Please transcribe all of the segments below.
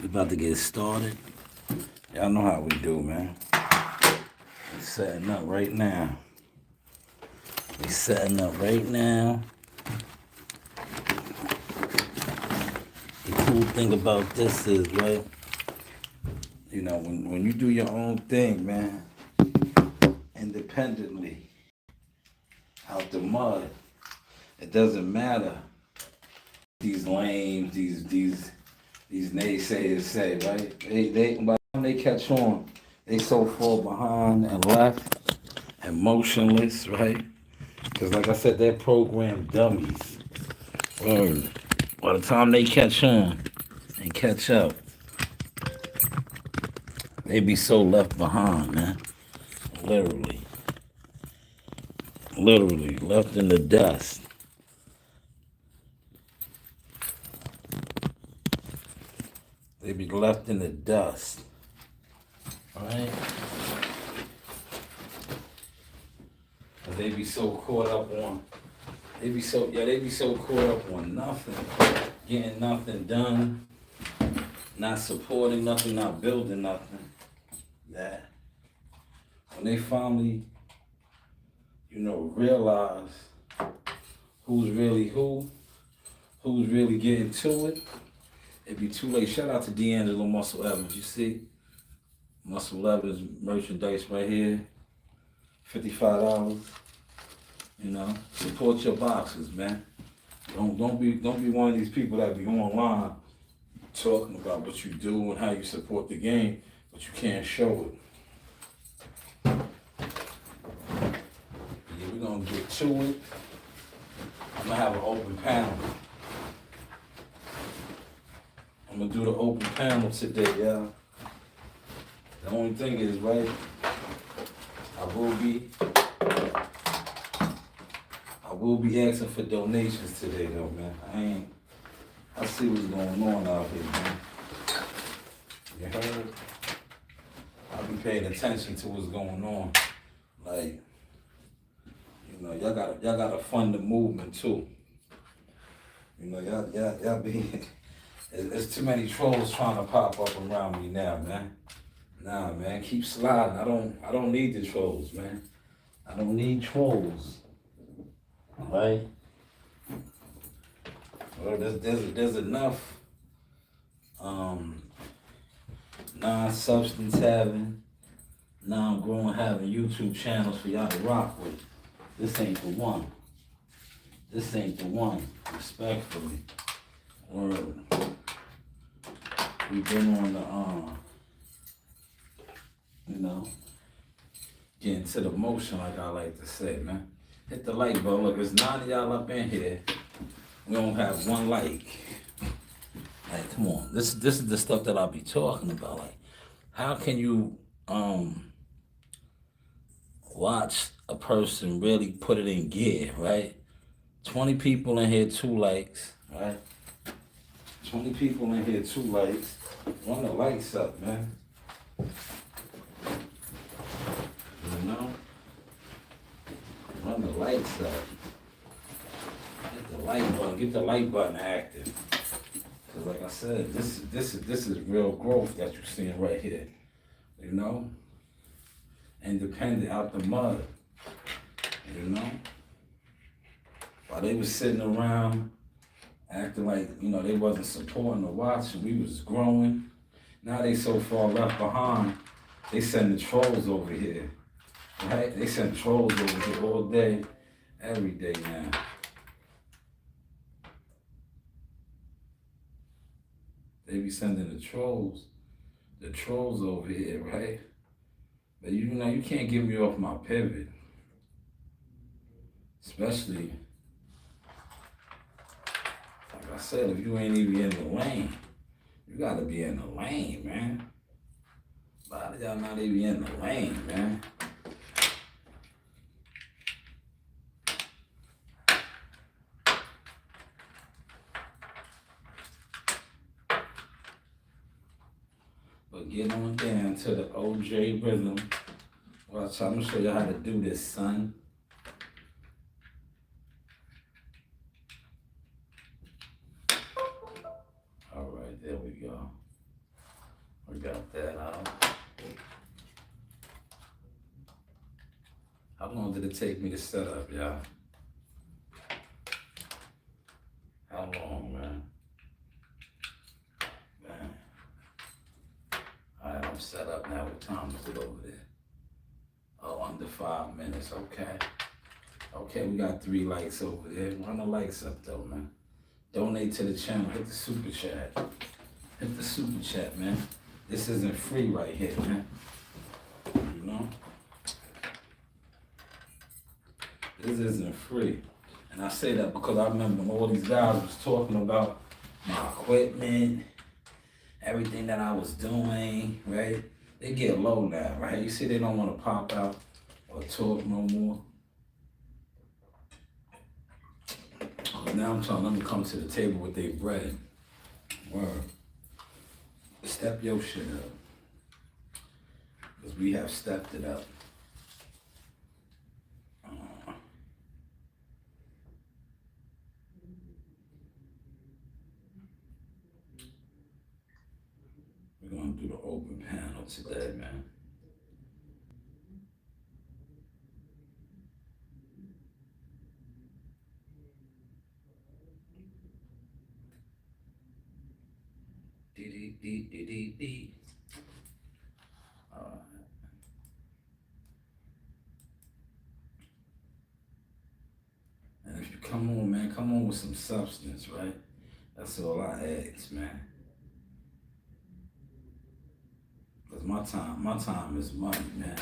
We about to get started. Y'all know how we do, man. We setting up right now. We setting up right now. The cool thing about this is, right, you know, when you do your own thing, man, independently, out the mud, it doesn't matter. These lames, these naysayers say, right? They by the time they catch on, they so far behind and left and motionless, right? Because like I said, they're programmed dummies. Word. By the time they catch on and catch up, they be so left behind, man. Literally. Literally left in the dust. They be left in the dust. Right? And they be so caught up on, they be so caught up on nothing, getting nothing done, not supporting nothing, not building nothing, that when they finally, realize who's really who's really getting to it, it'd be too late. Shout out to D'Angelo Muscle Evans. You see, Muscle Evans merchandise right here, $55. Support your boxers, man. Don't be one of these people that be online talking about what you do and how you support the game, but you can't show it. Yeah, we're gonna get to it. I'm gonna have an open panel. I'm gonna do the open panel today, y'all. The only thing is, right, I will be asking for donations today, though, man. I see what's going on out here, man. You heard? I'll be paying attention to what's going on. Like, y'all gotta fund the movement too. Y'all be. There's too many trolls trying to pop up around me now, man. Nah, man, keep sliding. I don't need the trolls, man. I don't need trolls. Right? Well, there's enough non-substance having, non-growing having YouTube channels for y'all to rock with. This ain't the one. This ain't the one, respectfully. Word. We've been on the getting to the motion, like I like to say, man. Hit the like button. Look, there's 9 of y'all up in here. We don't have one like. Like, come on. This is the stuff that I'll be talking about. Like, how can you watch a person really put it in gear, right? 20 people in here, 2 likes, right? 20 people in here, 2 likes. Run the lights up, man. Run the lights up. Get the like button active. Cause like I said, this is real growth that you're seeing right here. Independent out the mud. While they was sitting around acting like, they wasn't supporting or watching, we was growing. Now they so far left behind, they send the trolls over here. Right? They send trolls over here all day, every day now. They be sending the trolls over here, right? But you can't get me off my pivot. Especially, like I said, if you ain't even in the lane, you gotta be in the lane, man. A lot of y'all not even in the lane, man. But get on down to the OJ rhythm. Watch, I'm gonna show you how to do this, son. All right, there we go. We got that out. How long did it take me to set up, y'all? How long, man? Alright, I'm set up now. What time is it over there? Oh, under 5 minutes. Okay. Okay, we got 3 likes over there. Run the likes up though, man. Donate to the channel. Hit the super chat. Hit the super chat, man. This isn't free right here, man. You know? This isn't free. And I say that because I remember when all these guys was talking about my equipment, everything that I was doing, right? They get low now, right? You see they don't want to pop out or talk no more. Now I'm telling them to come to the table with their bread. Word. Step your shit up. Because we have stepped it up. We're going to do the open panel today, man. Dee. All right. And if you come on, man, come on with some substance, right? That's all I ask, man. Cause my time is money, man.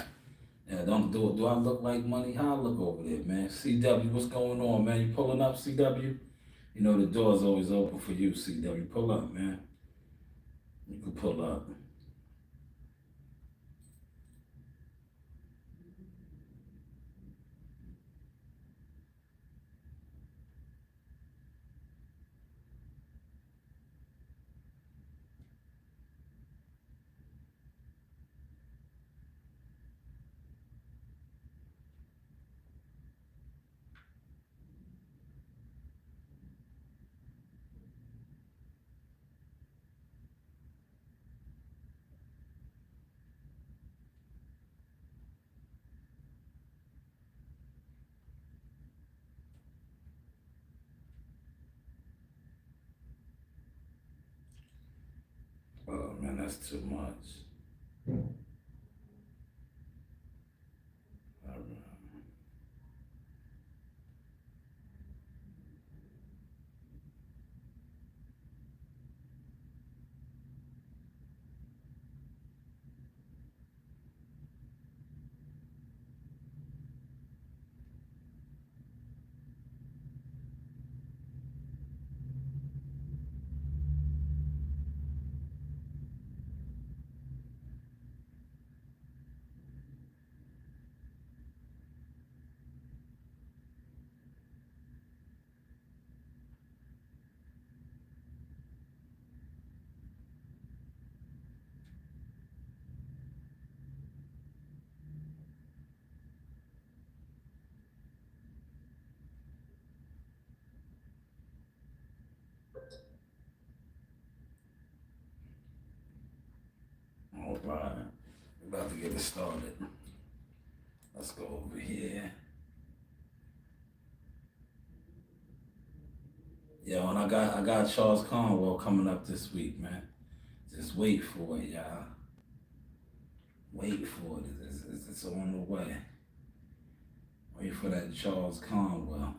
Yeah, do I look like money? How I look over there, man? CW, what's going on, man? You pulling up, CW? You know the door's always open for you, CW. Pull up, man. You can pull up. Oh man, that's too much. All right. All right. We're about to get it started. Let's go over here. Yo, and I got Charles Conwell coming up this week, man. Just wait for it, y'all. Wait for it. It's on the way. Wait for that Charles Conwell.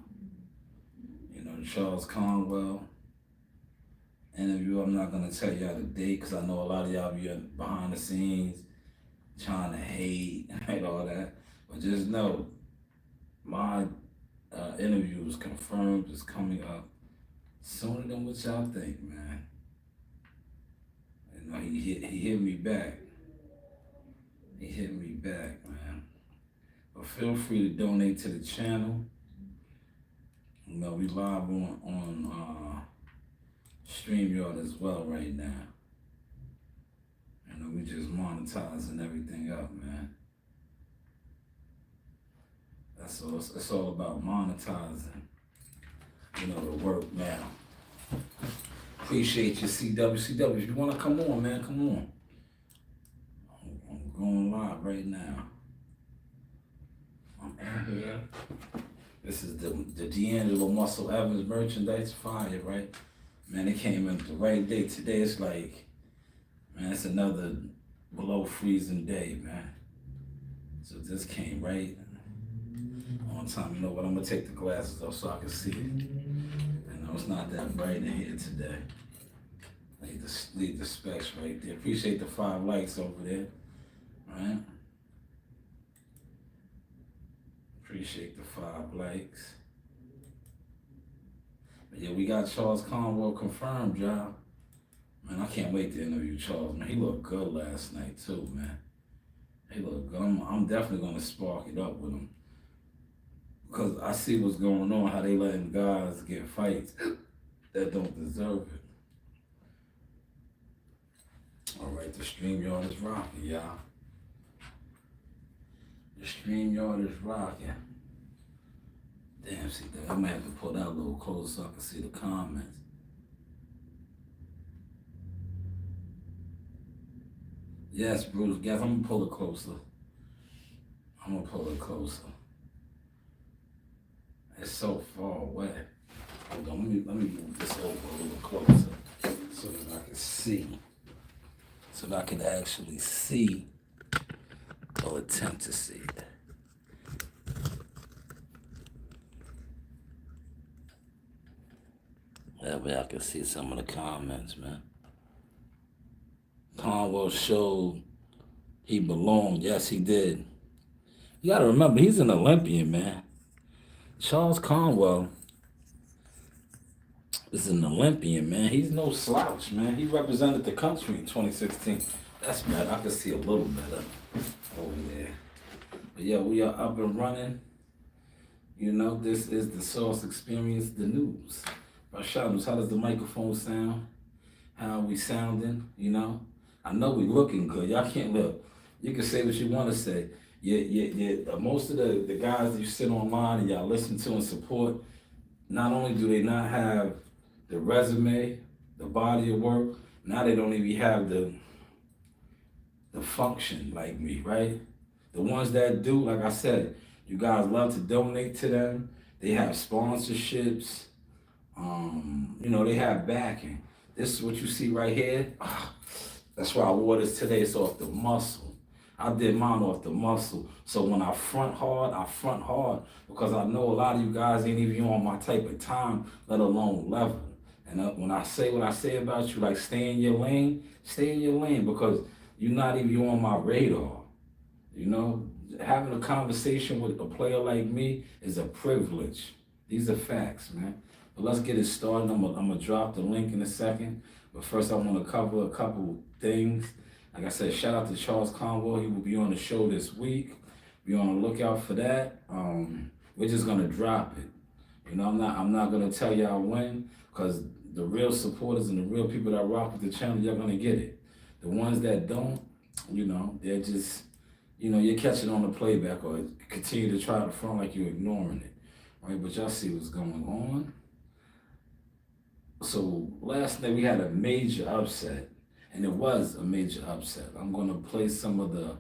You know, the Charles Conwell interview. I'm not gonna tell y'all the date because I know a lot of y'all be behind the scenes trying to hate and all that. But just know, my interview is confirmed. It's coming up sooner than what y'all think, man. You know, he hit me back. He hit me back, man. But feel free to donate to the channel. You know, we live on StreamYard as well right now. You know, we just monetizing everything up, man. That's all. It's all about monetizing. You know, the work now. Appreciate you, CW. CW, if you want to come on, man, come on. going live right now. I'm in here. This is the D'Angelo Muscle Evans merchandise fire, right? Man, it came in the right day. Today it's like, man, it's another below freezing day, man. So this came right on time. You know what? I'm gonna take the glasses off so I can see it. I know it's not that bright in here today. Leave the specs right there. Appreciate the 5 likes over there. Right? Appreciate the 5 likes. But yeah, we got Charles Conwell confirmed, y'all. Man, I can't wait to interview Charles, man. He looked good last night too, man. He looked good. I'm definitely gonna spark it up with him. Because I see what's going on, how they letting guys get fights that don't deserve it. All right, the StreamYard is rocking, y'all. The StreamYard is rocking. Damn, see, I might have to pull that a little closer so I can see the comments. Yes, Bruce, guys, I'm gonna pull it closer. It's so far away. Hold on, let me move this over a little closer so that I can see. So that I can actually see or attempt to see it. That way I can see some of the comments, man. Conwell showed he belonged. Yes, he did. You gotta remember, he's an Olympian, man. Charles Conwell is an Olympian, man. He's no slouch, man. He represented the country in 2016. That's better. I can see a little better over there. But yeah, we are up and running. You know, this is the Source Experience, the news. By Shanewz, how does the microphone sound? How are we sounding? You know? I know we looking good. Y'all can't look. You can say what you want to say. Most of the guys that you sit online and y'all listen to and support, not only do they not have the resume, the body of work, now they don't even have the function like me, right? The ones that do, like I said, you guys love to donate to them. They have sponsorships. You know, they have backing. This is what you see right here. That's why I wore this today. It's off the muscle. I did mine off the muscle. So when I front hard because I know a lot of you guys ain't even on my type of time, let alone level. And when I say what I say about you, like stay in your lane because you're not even on my radar. You know, having a conversation with a player like me is a privilege. These are facts, man. But let's get it started. I'm gonna drop the link in a second. But first I want to cover a couple things. Like I said, shout out to Charles Conwell. He will be on the show this week. Be on the lookout for that. We're just gonna drop it. You know, I'm not gonna tell y'all when, because the real supporters and the real people that rock with the channel, you're gonna get it. The ones that don't, you know, they're just, you know, you're catching on the playback or continue to try to front like you're ignoring it. Right? But y'all see what's going on. So last night we had a major upset, and it was a major upset. I'm gonna play some of the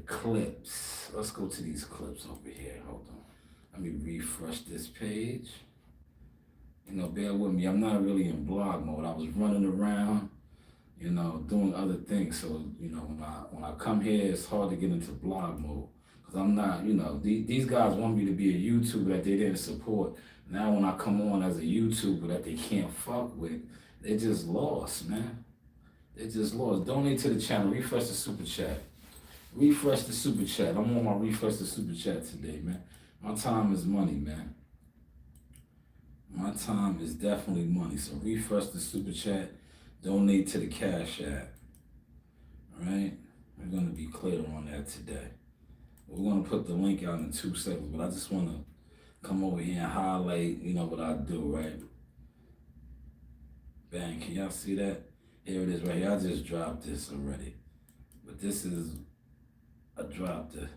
clips. Let's go to these clips over here. Hold on. Let me refresh this page. You know, bear with me. I'm not really in blog mode. I was running around, you know, doing other things. So, you know, when I come here, it's hard to get into blog mode. Because I'm not, you know, these guys want me to be a YouTuber that they didn't support. Now when I come on as a YouTuber that they can't fuck with, they just lost, man. They just lost. Donate to the channel. Refresh the super chat. Refresh the super chat. I'm on my refresh the super chat today, man. My time is money, man. My time is definitely money. So refresh the super chat. Donate to the Cash App. All right? We're going to be clear on that today. We're going to put the link out in 2 seconds, but I just want to come over here and highlight, you know, what I do, right? Bang, can y'all see that? Here it is right here. I just dropped this already. But this is, I dropped it.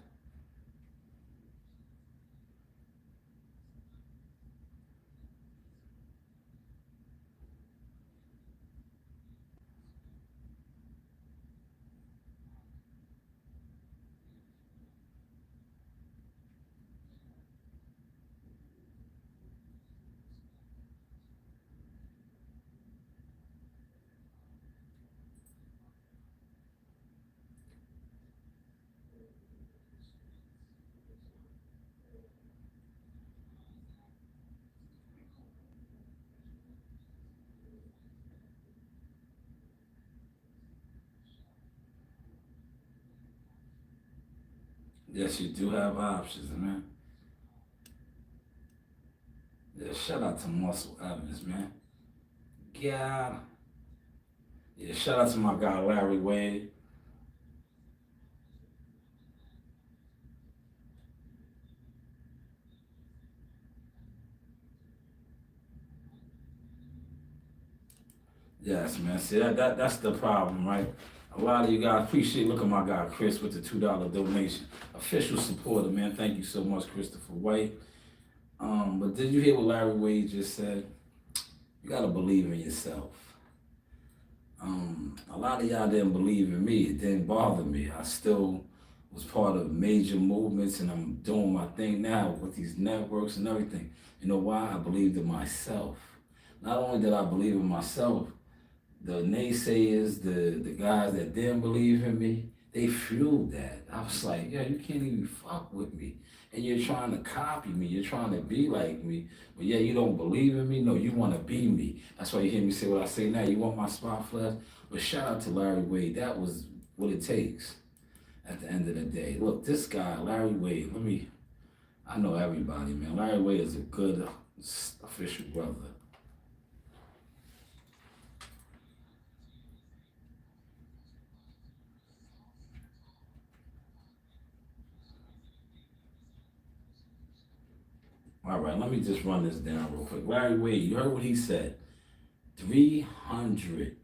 Yes, you do have options, man. Yeah, shout out to Muscle Evans, man. Yeah. Yeah, shout out to my guy Larry Wade. Yes, man. See that's the problem, right? A lot of you guys appreciate. Look at my guy Chris with the $2 donation. Official supporter, man. Thank you so much, Christopher White. But did you hear what Larry Wade just said? You gotta believe in yourself. A lot of y'all didn't believe in me. It didn't bother me. I still was part of major movements, and I'm doing my thing now with these networks and everything. You know why? I believed in myself. Not only did I believe in myself, the naysayers, the guys that didn't believe in me, they fueled that. I was like, yo, you can't even fuck with me. And you're trying to copy me. You're trying to be like me. But yeah, you don't believe in me. No, you want to be me. That's why you hear me say what I say now. You want my spot flash? But shout out to Larry Wade. That was what it takes at the end of the day. Look, this guy, Larry Wade, I know everybody, man. Larry Wade is a good official brother. All right, let me just run this down real quick. Larry Wade, you heard what he said. 300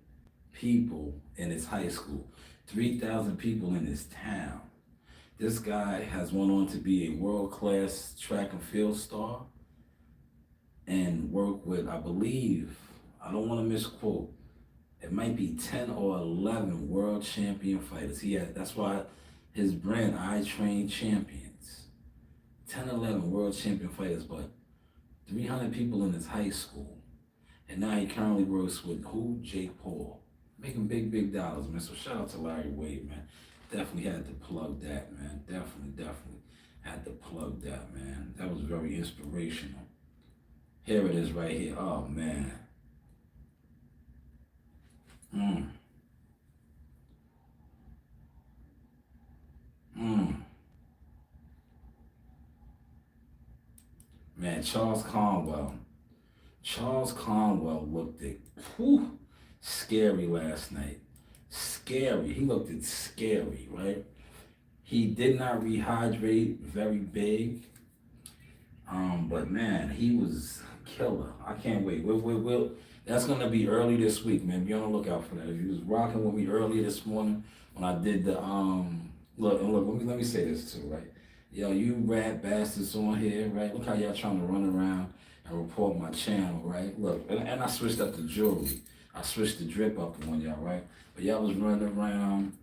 people in his high school, 3,000 people in his town. This guy has went on to be a world-class track and field star and work with, I believe, I don't want to misquote, it might be 10 or 11 world champion fighters. That's why his brand, I Train Champions. 10, 11 world champion fighters, but 300 people in his high school. And now he currently works with who? Jake Paul. Making big, big dollars, man. So shout out to Larry Wade, man. Definitely had to plug that, man. Definitely had to plug that, man. That was very inspirational. Here it is right here. Oh, man. Mm. Mm. Man, Charles Conwell. Charles Conwell looked at scary last night. Scary. He looked at scary, right? He did not rehydrate very big. But man, he was killer. I can't wait. That's gonna be early this week, man. Be on the lookout for that. If you was rocking with me earlier this morning when I did the look, let me say this too, right? Yo, you rat bastards on here, right? Look how y'all trying to run around and report my channel, right? Look, and I switched up the jewelry. I switched the drip up on y'all, right? But y'all was running around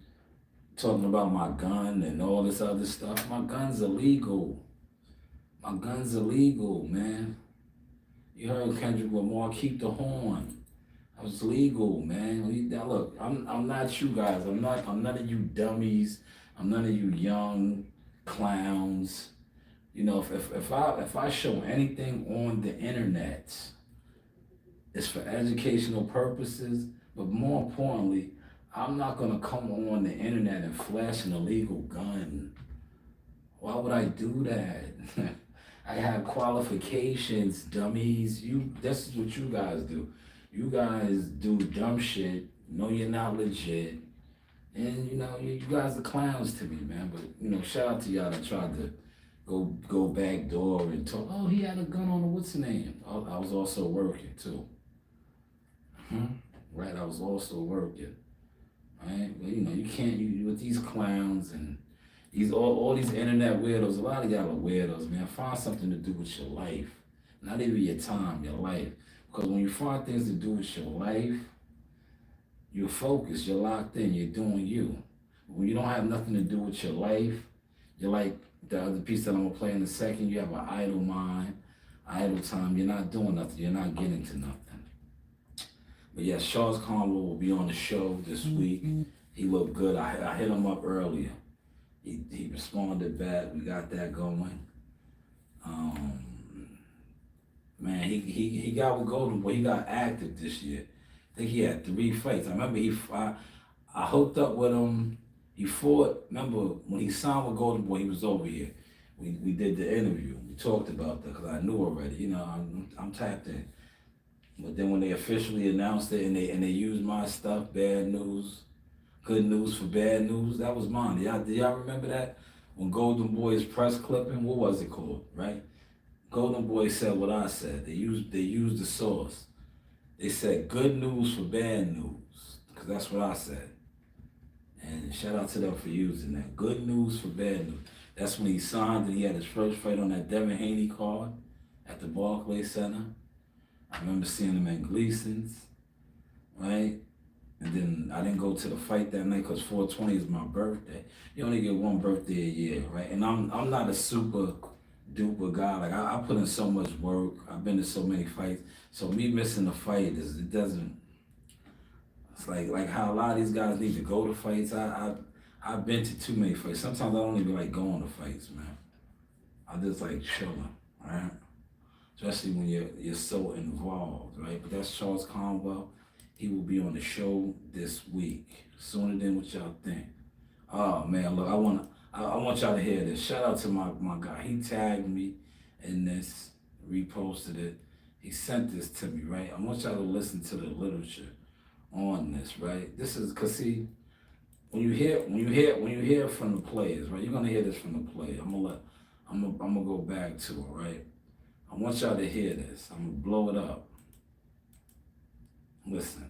talking about my gun and all this other stuff. My gun's illegal. My gun's illegal, man. You heard Kendrick Lamar, keep the horn. I was legal, man. Now look, I'm not you guys. I'm none of you dummies. I'm none of you young clowns. You know, if I show anything on the internet, it's for educational purposes, but more importantly, I'm not gonna come on the internet and flash an illegal gun. Why would I do that? I have qualifications, dummies. This is what you guys do. You guys do dumb shit, know you're not legit, and you guys are clowns to me, man. But shout out to y'all that tried to go back door and talk. Oh, he had a gun on the what's the name? I was also working too. Right, I was also working. Right, but you can't with these clowns and all these internet weirdos. A lot of y'all are weirdos, man. Find something to do with your life, not even your time, your life. Because when you find things to do with your life, you're focused, you're locked in, you're doing you. When you don't have nothing to do with your life, you're like the other piece that I'm gonna play in a second. You have an idle mind, idle time. You're not doing nothing. You're not getting to nothing. But yes, Charles Conwell will be on the show this week. He looked good. I hit him up earlier. He responded back. We got that going. Man, he got with Golden Boy. He got active this year. I think he had 3 fights. I remember I hooked up with him He fought. Remember when he signed with Golden Boy, he was over here. We did the interview. We talked about that because I knew already. You know, I'm tapped in. But then when they officially announced it and they used my stuff, bad news, good news for bad news, that was mine. Do y'all remember that? When Golden Boy's press clipping, what was it called, right? Golden Boy said what I said. They used the source. They said good news for bad news, because that's what I said. And shout out to them for using that. Good news for bad news. That's when he signed and he had his first fight on that Devin Haney card at the Barclays Center. I remember seeing him at Gleason's, right? And then I didn't go to the fight that night because 420 is my birthday. You only get one birthday a year, right? And I'm not a super duper guy. Like I put in so much work. I've been to so many fights. So me missing a fight it doesn't. It's like how a lot of these guys need to go to fights. I've been to too many fights. Sometimes I don't even like going to fights, man. I just like chilling, right? Especially when you're so involved, right? But that's Charles Conwell. He will be on the show this week. Sooner than what y'all think. Oh man, look, I want y'all to hear this. Shout out to my guy. He tagged me in this, reposted it. He sent this to me, right? I want y'all to listen to the literature on this, right? This is cause see, when you hear it from the players, right? You're gonna hear this from the player. I'm gonna go back to it, right? I want y'all to hear this. I'm gonna blow it up. Listen.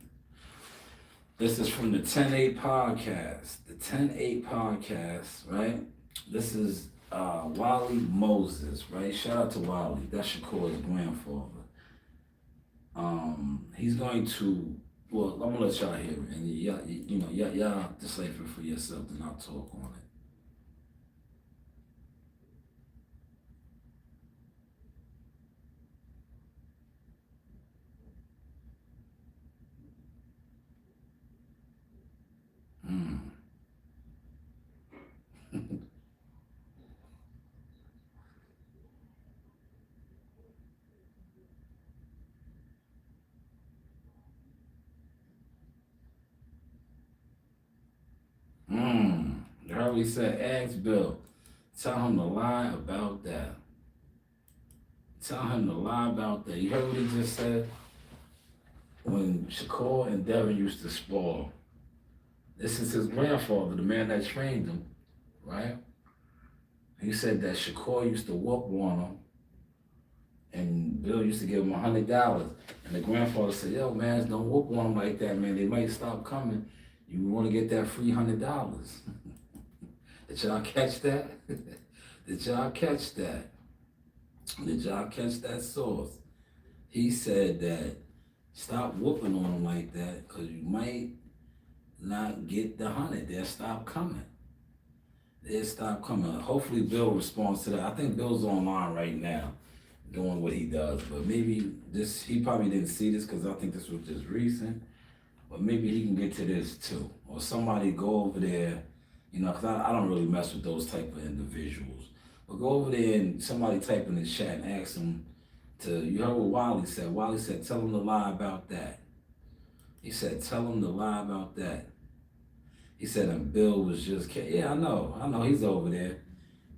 This is from the 10-8 podcast. The 10-8 podcast, right? This is Wally Moses, right? Shout out to Wally. That's Shakur's grandfather. He's going to, well, I'm gonna let y'all hear it, and y'all decipher for yourself, and I'll talk on it. Harvey said, ask Bill. Tell him to lie about that. Tell him to lie about that. You heard what he just said? When Shakur and Devin used to spar, this is his grandfather, the man that trained him, right? He said that Shakur used to whoop on him, and Bill used to give him $100. And the grandfather said, yo, man, don't whoop on him like that, man. They might stop coming. You want to get that free $100. Did y'all catch that? Did y'all catch that? Did y'all catch that source? He said that stop whooping on them like that because you might not get the 100. They'll stop coming. They'll stop coming. Hopefully Bill responds to that. I think Bill's online right now doing what he does, but maybe he probably didn't see this because I think this was just recent, but maybe he can get to this too. Or somebody go over there, because I don't really mess with those type of individuals. But go over there and somebody type in the chat and ask them you heard what Wally said. Wally said, tell him to lie about that. He said, tell him to lie about that. He said, and Bill was just, yeah, I know, he's over there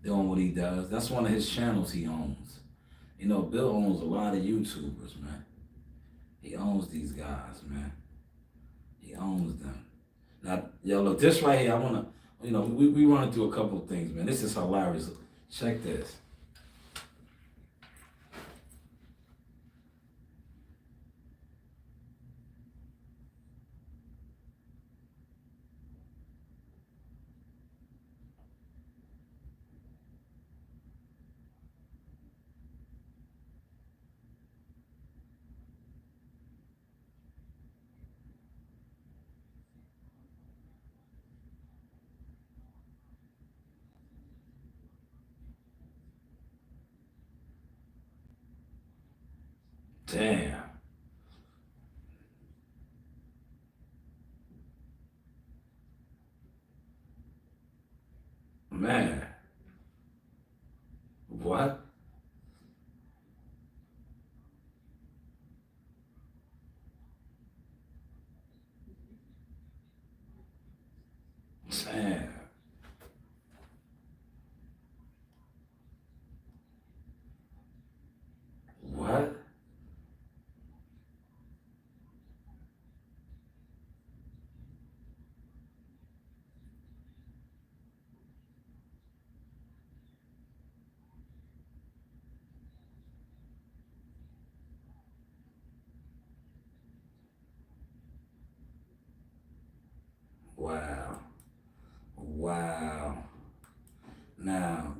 doing what he does. That's one of his channels he owns. Bill owns a lot of YouTubers, man. He owns these guys, man. He owns them. Now, yo, look, this right here, I want to, we run through a couple of things, man. This is hilarious. Check this. Damn. Man. What? Damn. What? Wow. Wow. Now,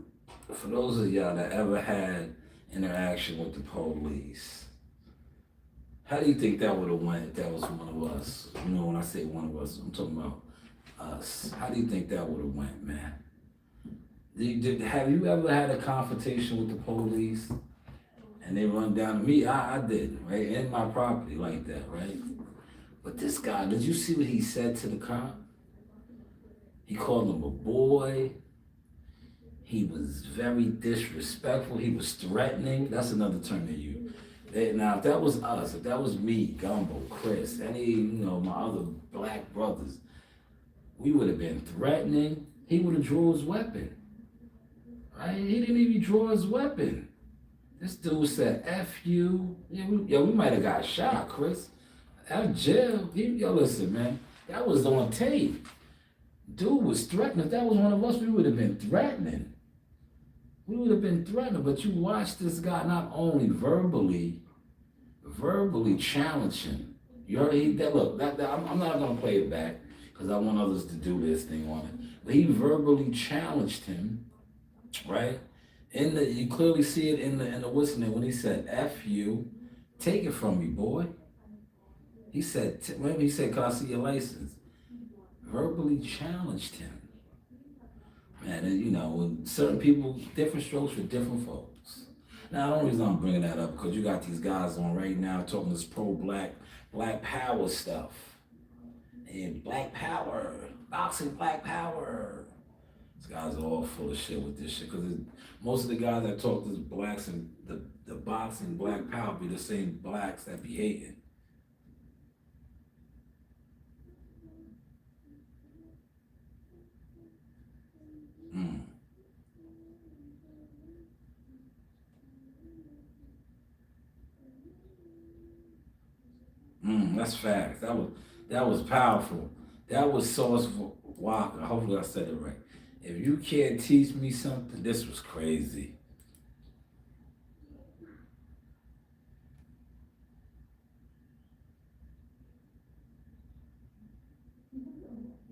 for those of y'all that ever had interaction with the police, how do you think that would have went if that was one of us? You know, when I say one of us, I'm talking about us. How do you think that would have went, man? Have you ever had a confrontation with the police and they run down to me? I did, right? In my property like that, right? But this guy, did you see what he said to the cop? He called him a boy. He was very disrespectful. He was threatening. That's another term they use. Now, if that was us, if that was me, Gumbo, Chris, any, my other black brothers, we would have been threatening. He would have drawn his weapon. Right? He didn't even draw his weapon. This dude said, F you. We might have got shot, Chris. Out of jail. Listen, man. That was on tape. Dude was threatening. If that was one of us, we would have been threatening. We would have been threatening. But you watch this guy not only verbally challenging. You heard that? Look, I'm not going to play it back because I want others to do this thing on it. But he verbally challenged him, right? You clearly see it in the whistling when he said, F you, take it from me, boy. He said, remember he said, can I see your license? Verbally challenged him. Man, and when certain people, different strokes for different folks. Now, the only reason I'm bringing that up because you got these guys on right now talking this pro-black, black power stuff. And black power, boxing black power. These guys are all full of shit with this shit because most of the guys that talk this blacks and the boxing black power be the same blacks that be hating. That's facts. That was powerful. That was Sauce Walker. Hopefully I said it right. If you can't teach me something, this was crazy.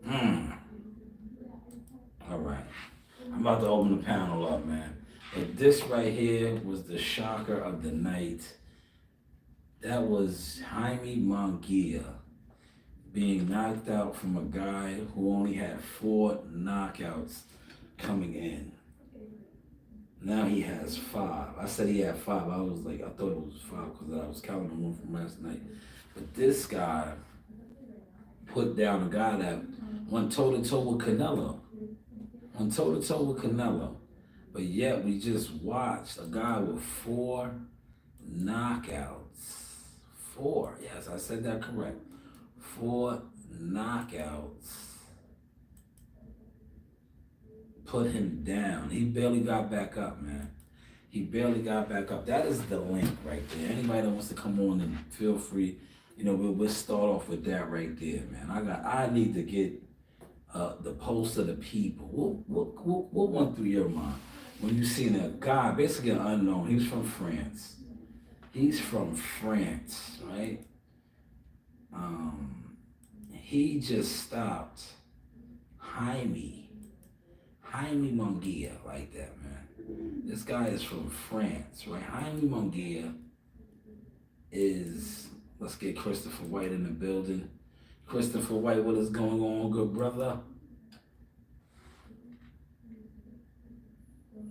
Mm. All right. I'm about to open the panel up, man. But this right here was the shocker of the night. That was Jaime Munguia being knocked out from a guy who only had 4 knockouts coming in. Now he has 5. I said he had 5. I thought it was 5 because I was counting them one from last night. But this guy put down a guy that went toe-to-toe with Canelo. Went toe-to-toe with Canelo. But yet we just watched a guy with 4 knockouts. 4, yes, I said that correct. 4 knockouts. Put him down. He barely got back up, man. He barely got back up. That is the link right there. Anybody that wants to come on and feel free, we'll start off with that right there, man. I need to get the pulse of the people. What went through your mind when you seen a guy, basically an unknown? He was from France. He's from France, right? He just stopped Jaime Munguia like that, man. This guy is from France, right? Jaime Munguia is, let's get Christopher White in the building. Christopher White, what is going on, good brother?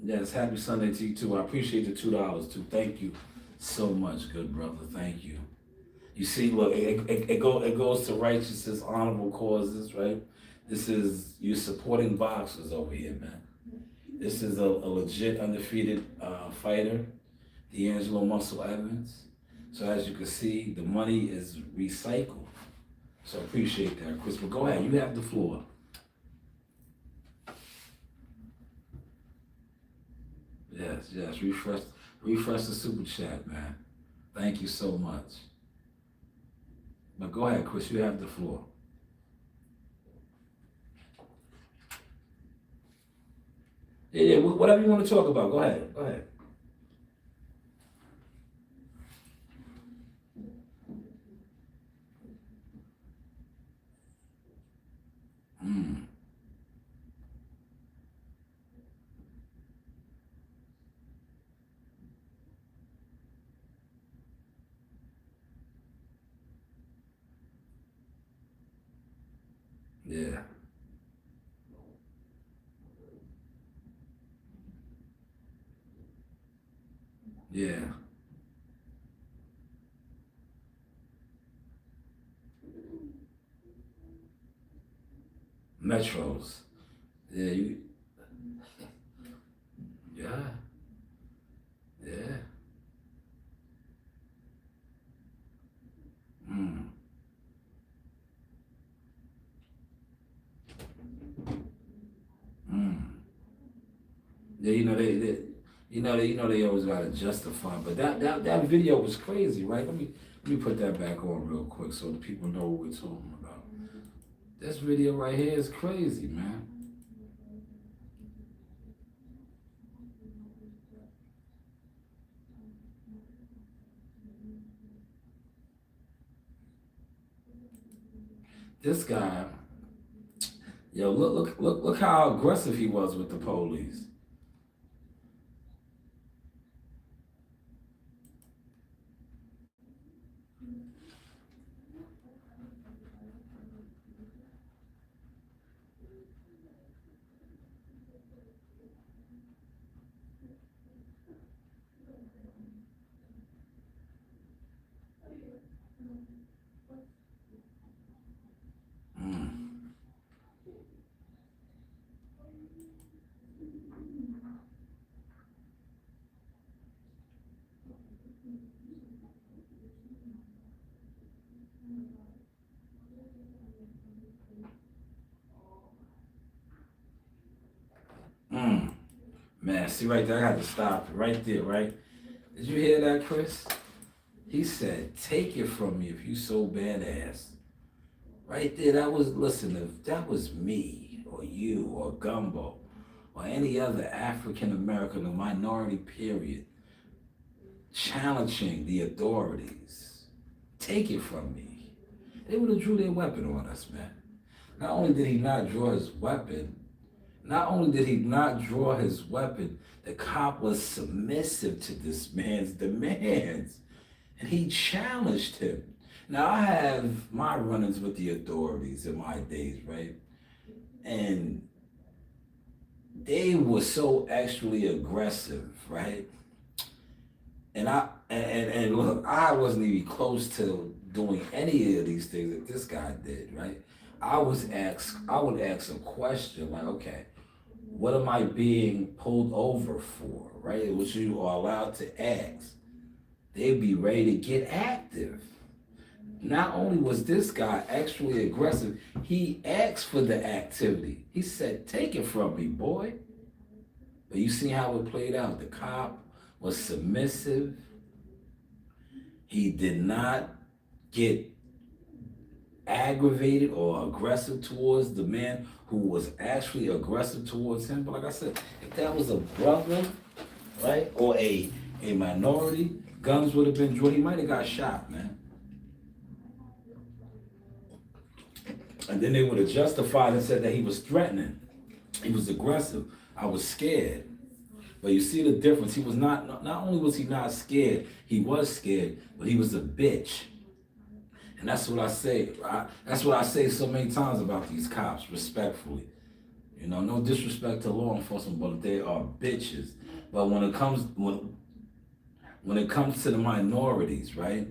Yes, happy Sunday to you too. I appreciate the $2 too. Thank you so much, good brother. Thank you. You see, look, it goes to righteousness, honorable causes, right? You're supporting boxers over here, man. This is a legit undefeated fighter, D'Angelo Muscle Evans. So as you can see, the money is recycled. So I appreciate that, Chris. But go ahead, you have the floor. Yes. Refresh the super chat, man. Thank you so much. But go ahead, Chris. You have the floor. Yeah. Whatever you want to talk about. Go ahead. Go ahead. Mm. Yeah. Yeah. Metros. Yeah. Yeah. Yeah. Mm. Mm. Yeah, they always gotta justify. But that video was crazy, right? Let me put that back on real quick so the people know what we're talking about. This video right here is crazy, man. This guy, yo, look how aggressive he was with the police. Mm. Mm. Man, see right there, I had to stop it right there, right? Did you hear that, Chris? He said, "Take it from me if you so badass." Right there, that was, listen, if that was me or you or Gumbo or any other African American or minority period challenging the authorities, take it from me. They would have drew their weapon on us, man. Not only did he not draw his weapon, not only did he not draw his weapon, the cop was submissive to this man's demands. And he challenged him. Now, I have my run-ins with the authorities in my days, right? And they were so actually aggressive, right? And look, I wasn't even close to doing any of these things that this guy did, right? I would ask a question like, okay, what am I being pulled over for, right? Which you are allowed to ask. They'd be ready to get active. Not only was this guy actually aggressive, he asked for the activity. He said, "Take it from me, boy." But you see how it played out. The cop was submissive. He did not get aggravated or aggressive towards the man who was actually aggressive towards him. But like I said, if that was a brother, right, or a minority, guns would have been drawn. He might have got shot, man. And then they would have justified and said that he was threatening. He was aggressive. I was scared. But you see the difference. He was not only was he not scared, he was scared, but he was a bitch. And that's what I say. That's what I say so many times about these cops, respectfully. You know, no disrespect to law enforcement, but they are bitches. But when it comes to the minorities, right?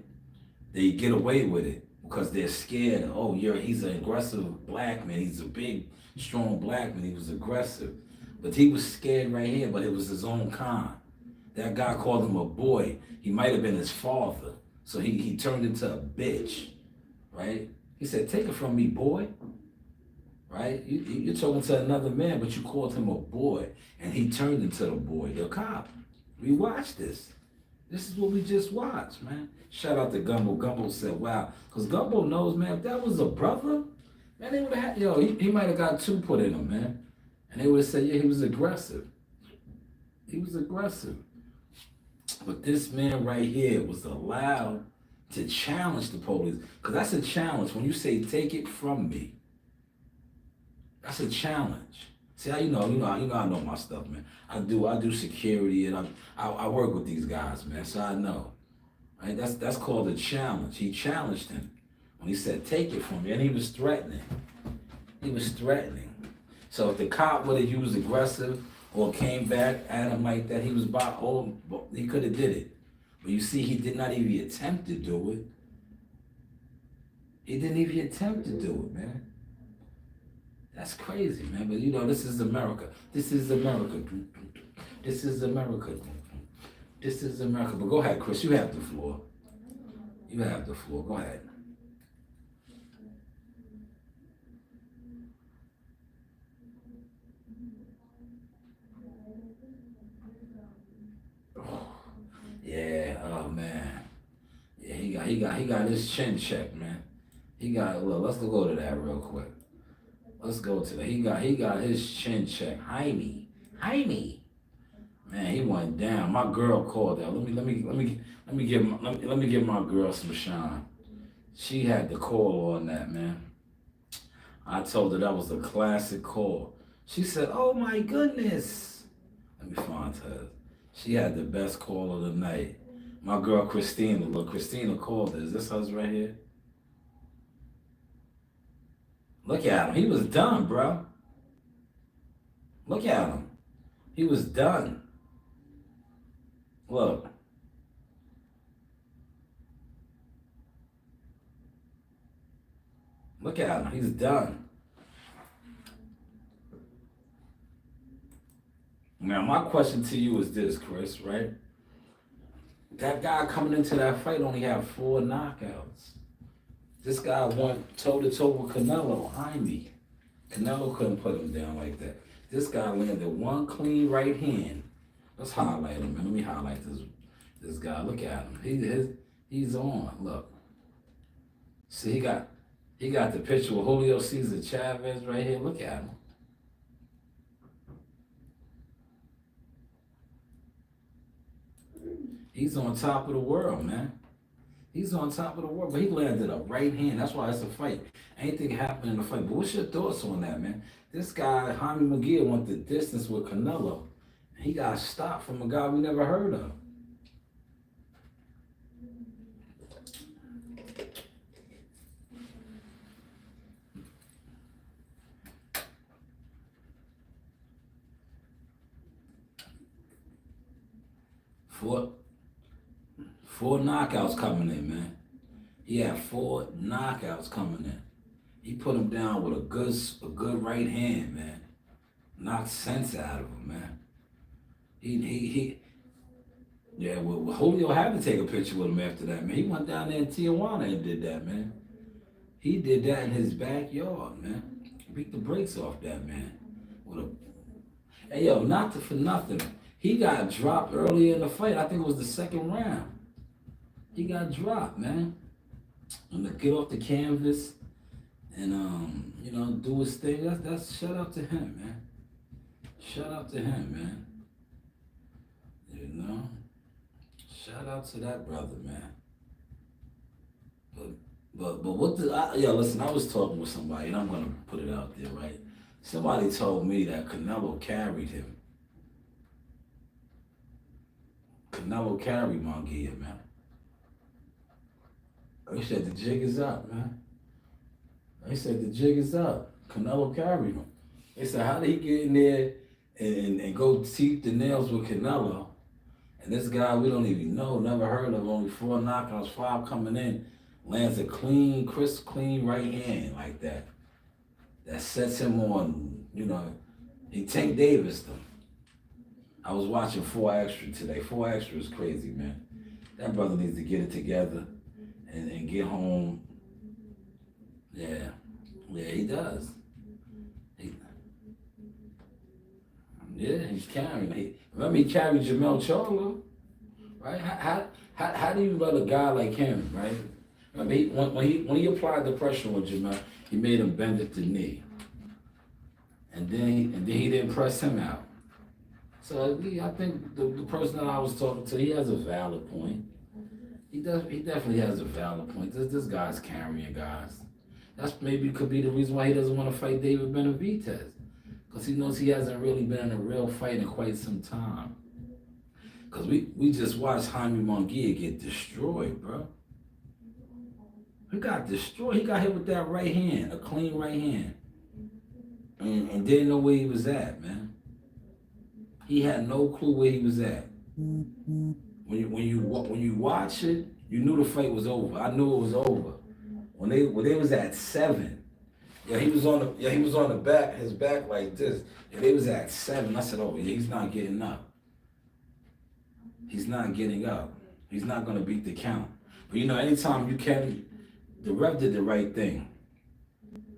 They get away with it because they're scared. Oh, he's an aggressive black man. He's a big, strong black man. He was aggressive. But he was scared right here, but it was his own kind. That guy called him a boy. He might have been his father. So he turned into a bitch, right? He said, "Take it from me, boy." Right? You're talking to another man, but you called him a boy. And he turned into the boy, the cop. We watched this. This is what we just watched, man. Shout out to Gumbo. Gumbo said, wow. Because Gumbo knows, man, if that was a brother, man, they would have had, he might have got 2 put in him, man. And they would have said, yeah, he was aggressive. He was aggressive. But this man right here was allowed to challenge the police. Because that's a challenge. When you say, take it from me, that's a challenge. See how you know I know my stuff, man. I do security and I work with these guys, man. So I know. Right? That's called a challenge. He challenged him when he said, take it from me. And he was threatening. He was threatening. So if the cop would have used aggressive or came back at him like that, he could have did it. But you see, he did not even attempt to do it. He didn't even attempt to do it, man. That's crazy, man. But this is America. This is America. This is America. This is America. But go ahead, Chris. You have the floor. You have the floor. Go ahead. Yeah. Oh man. Yeah. He got his chin checked, man. Let's go to that real quick. Let's go to that. He got his chin checked. Jaime. Man, he went down. My girl called that. Let me give my girl some shine. She had the call on that, man. I told her that was a classic call. She said, "Oh my goodness." Let me find her. She had the best call of the night. My girl Christina. Look, Christina called her. Is this us right here? Look at him. He was done, bro. Look at him. He was done. Look. Look at him. He's done. Now, my question to you is this, Chris, right? That guy coming into that fight only had 4 knockouts. This guy went toe-to-toe with Canelo, Jaime. Canelo couldn't put him down like that. This guy landed 1 clean right hand. Let's highlight him, man. Let me highlight this guy. Look at him. He's on. Look. See, he got the picture with Julio Cesar Chavez right here. Look at him. He's on top of the world, man. He's on top of the world, but he landed a right hand. That's why it's a fight. Anything happened in the fight. But what's your thoughts on that, man? This guy, Jaime McGill, went the distance with Canelo. He got stopped from a guy we never heard of. Four knockouts coming in, man. He had 4 knockouts coming in. He put him down with a good right hand, man. Knocked sense out of him, man. Well, Julio had to take a picture with him after that, man. He went down there in Tijuana and did that, man. He did that in his backyard, man. He beat the brakes off that, man. Hey, yo, for nothing. He got dropped earlier in the fight. I think it was the 2nd round. He got dropped, man. And to get off the canvas and do his thing. That's shout out to him, man. Shout out to him, man. Shout out to that brother, man. But listen, I was talking with somebody, and I'm gonna put it out there, right? Somebody told me that Canelo carried him. Canelo carried Munguia, man. They said the jig is up, man. They said the jig is up. Canelo carried him. They said, how did he get in there and go teeth the nails with Canelo? And this guy we don't even know, never heard of, only 4 knockouts, 5 coming in, lands a crisp, clean right hand like that. That sets him on, he Tank Davis them. I was watching 4 Extra today. 4 Extra is crazy, man. That brother needs to get it together and get home. Yeah, he does. Yeah, he's carrying. Remember he carried Jamel Charlo, right? How do you let a guy like him, right? Remember when he applied the pressure on Jamel, he made him bend at the knee, and then he didn't press him out. So I think the person that I was talking to, he has a valid point. He definitely has a valid point. This guy's carrying guys. That's maybe could be the reason why he doesn't want to fight David Benavidez. Because he knows he hasn't really been in a real fight in quite some time. Because we just watched Jaime Munguia get destroyed, bro. He got destroyed. He got hit with that right hand, a clean right hand. And didn't know where he was at, man. He had no clue where he was at. When you watch it, you knew the fight was over. I knew it was over. When they was at 7. Yeah, he was on the back, his back like this. And they was at 7. I said, oh yeah, he's not getting up. He's not getting up. He's not gonna beat the count. But anytime you can, the ref did the right thing.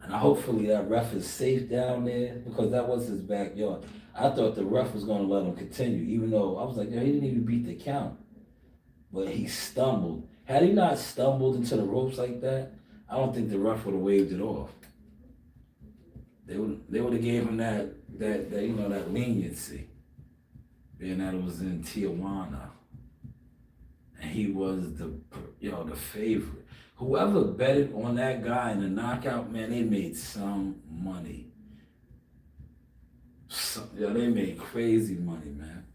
And hopefully that ref is safe down there because that was his backyard. I thought the ref was gonna let him continue, even though I was like, he didn't even beat the count. But he stumbled. Had he not stumbled into the ropes like that, I don't think the ref would have waved it off. They would have gave him that leniency, being that it was in Tijuana, and he was the favorite. Whoever betted on that guy in the knockout, man, they made some money. They made crazy money, man.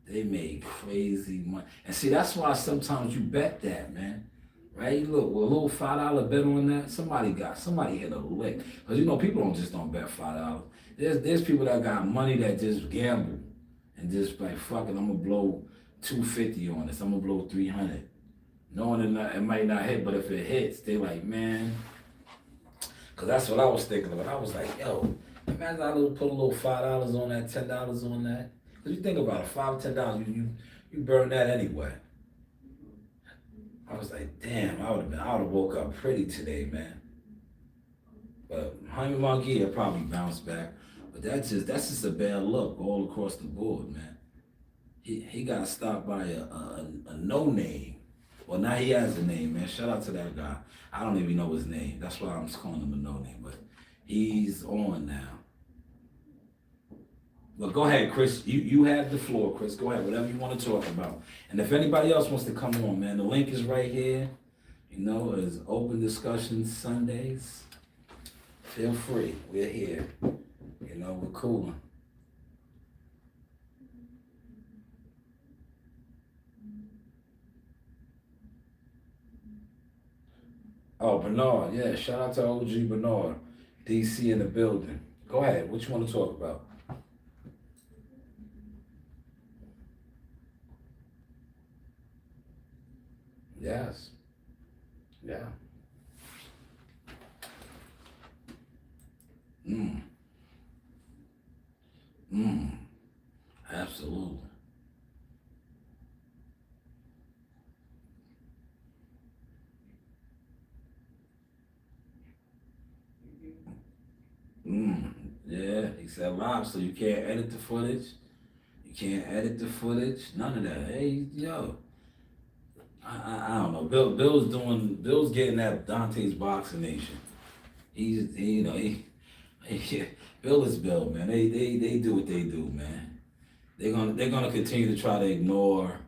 They made crazy money, and see that's why sometimes you bet that, man. Right? Look, with a little $5 bet on that, somebody hit a lick. Because people don't bet $5. There's people that got money that just gamble and just like, fuck it, I'm gonna blow $250 on this. I'm gonna blow $300. Knowing it might not hit, but if it hits, they like, man. Because that's what I was thinking of. I was like, yo, imagine I put a little $5 on that, $10 on that. Because you think about it, $5, $10, you burn that anyway. I was like, damn, I would have woke up pretty today, man. But Jaime Munguia probably bounced back. But that's just a bad look all across the board, man. He got stopped by a no name. Well, now he has a name, man. Shout out to that guy. I don't even know his name. That's why I'm just calling him a no name. But he's on now. But go ahead, Chris. You have the floor, Chris. Go ahead, whatever you want to talk about. And if anybody else wants to come on, man, the link is right here. It's open discussion Sundays. Feel free. We're here. We're cooling. Oh, Bernard. Yeah, shout out to OG Bernard. DC in the building. Go ahead. What you want to talk about? Yes. Yeah. Absolutely. Yeah, he said live, so you can't edit the footage. You can't edit the footage. None of that. Hey, yo. I don't know. Bill's getting that Dante's Boxing Nation. Bill is Bill, man. They do what they do, man. They're gonna continue to try to ignore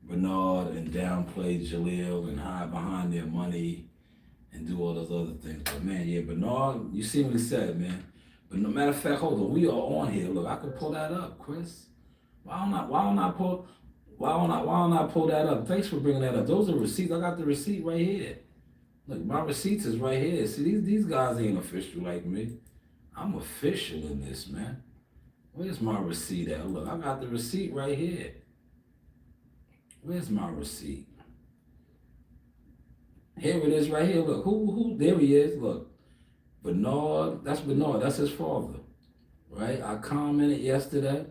Bernard and downplay Jaleel and hide behind their money and do all those other things. But man, yeah, Bernard, you see what he said, man. But no matter of fact, hold on, we are on here. Look, I could pull that up, Chris. Why don't I pull that up? Thanks for bringing that up. Those are receipts. I got the receipt right here. Look, my receipts is right here. See, these guys ain't official like me. I'm official in this, man. Where's my receipt at? Look, I got the receipt right here. Where's my receipt? Here it is right here. Look, who? There he is. Look, Bernard. That's Bernard. That's his father, right? I commented yesterday,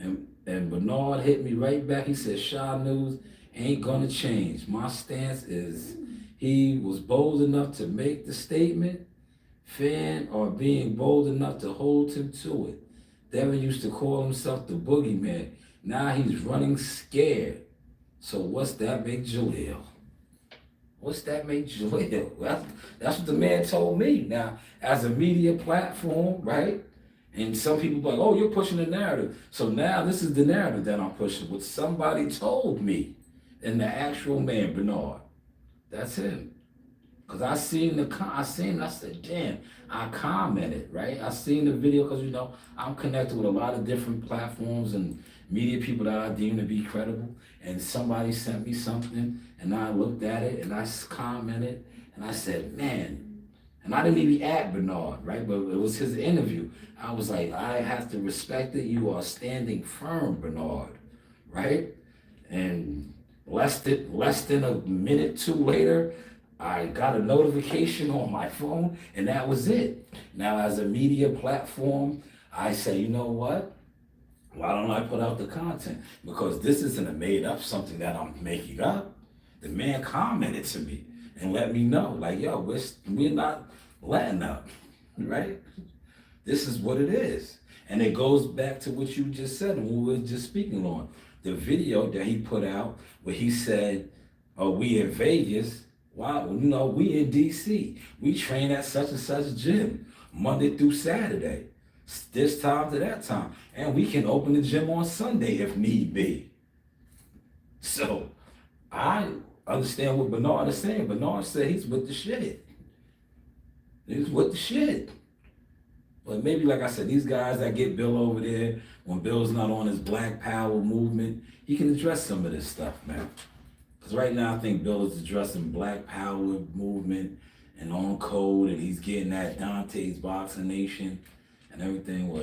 and Bernard hit me right back. He said, Shanewz ain't gonna change. My stance is he was bold enough to make the statement. Fan are being bold enough to hold him to it. Devin used to call himself the boogeyman. Now he's running scared. So what's that make Jaleel? What's that make Jaleel? That's what the man told me. Now, as a media platform, right? And some people like, oh, you're pushing the narrative. So now this is the narrative that I'm pushing. What somebody told me, and the actual man, Bernard. That's him. Cause I said, damn, I commented, right? I seen the video because I'm connected with a lot of different platforms and media people that I deem to be credible. And somebody sent me something, and I looked at it and I commented, and I said, man, and I didn't even at Bernard, right? But it was his interview. I was like, I have to respect it. You are standing firm, Bernard, right? And less than a minute, two later, I got a notification on my phone, and that was it. Now, as a media platform, I say, you know what? Why don't I put out the content? Because this isn't a made up something that I'm making up. The man commented to me and let me know, like, yo, we're not letting up, right? This is what it is. And it goes back to what you just said and we were just speaking on. The video that he put out where he said, oh, we in Vegas. Wow, we in DC. We train at such and such gym Monday through Saturday, this time to that time. And we can open the gym on Sunday if need be. So I understand what Bernard is saying. Bernard said he's with the shit. He's with the shit. But maybe, like I said, these guys that get Bill over there, when Bill's not on his Black Power movement, he can address some of this stuff, man. Because right now, I think Bill is addressing Black Power movement and on code, and he's getting at Dante's Boxing Nation and everything. Well,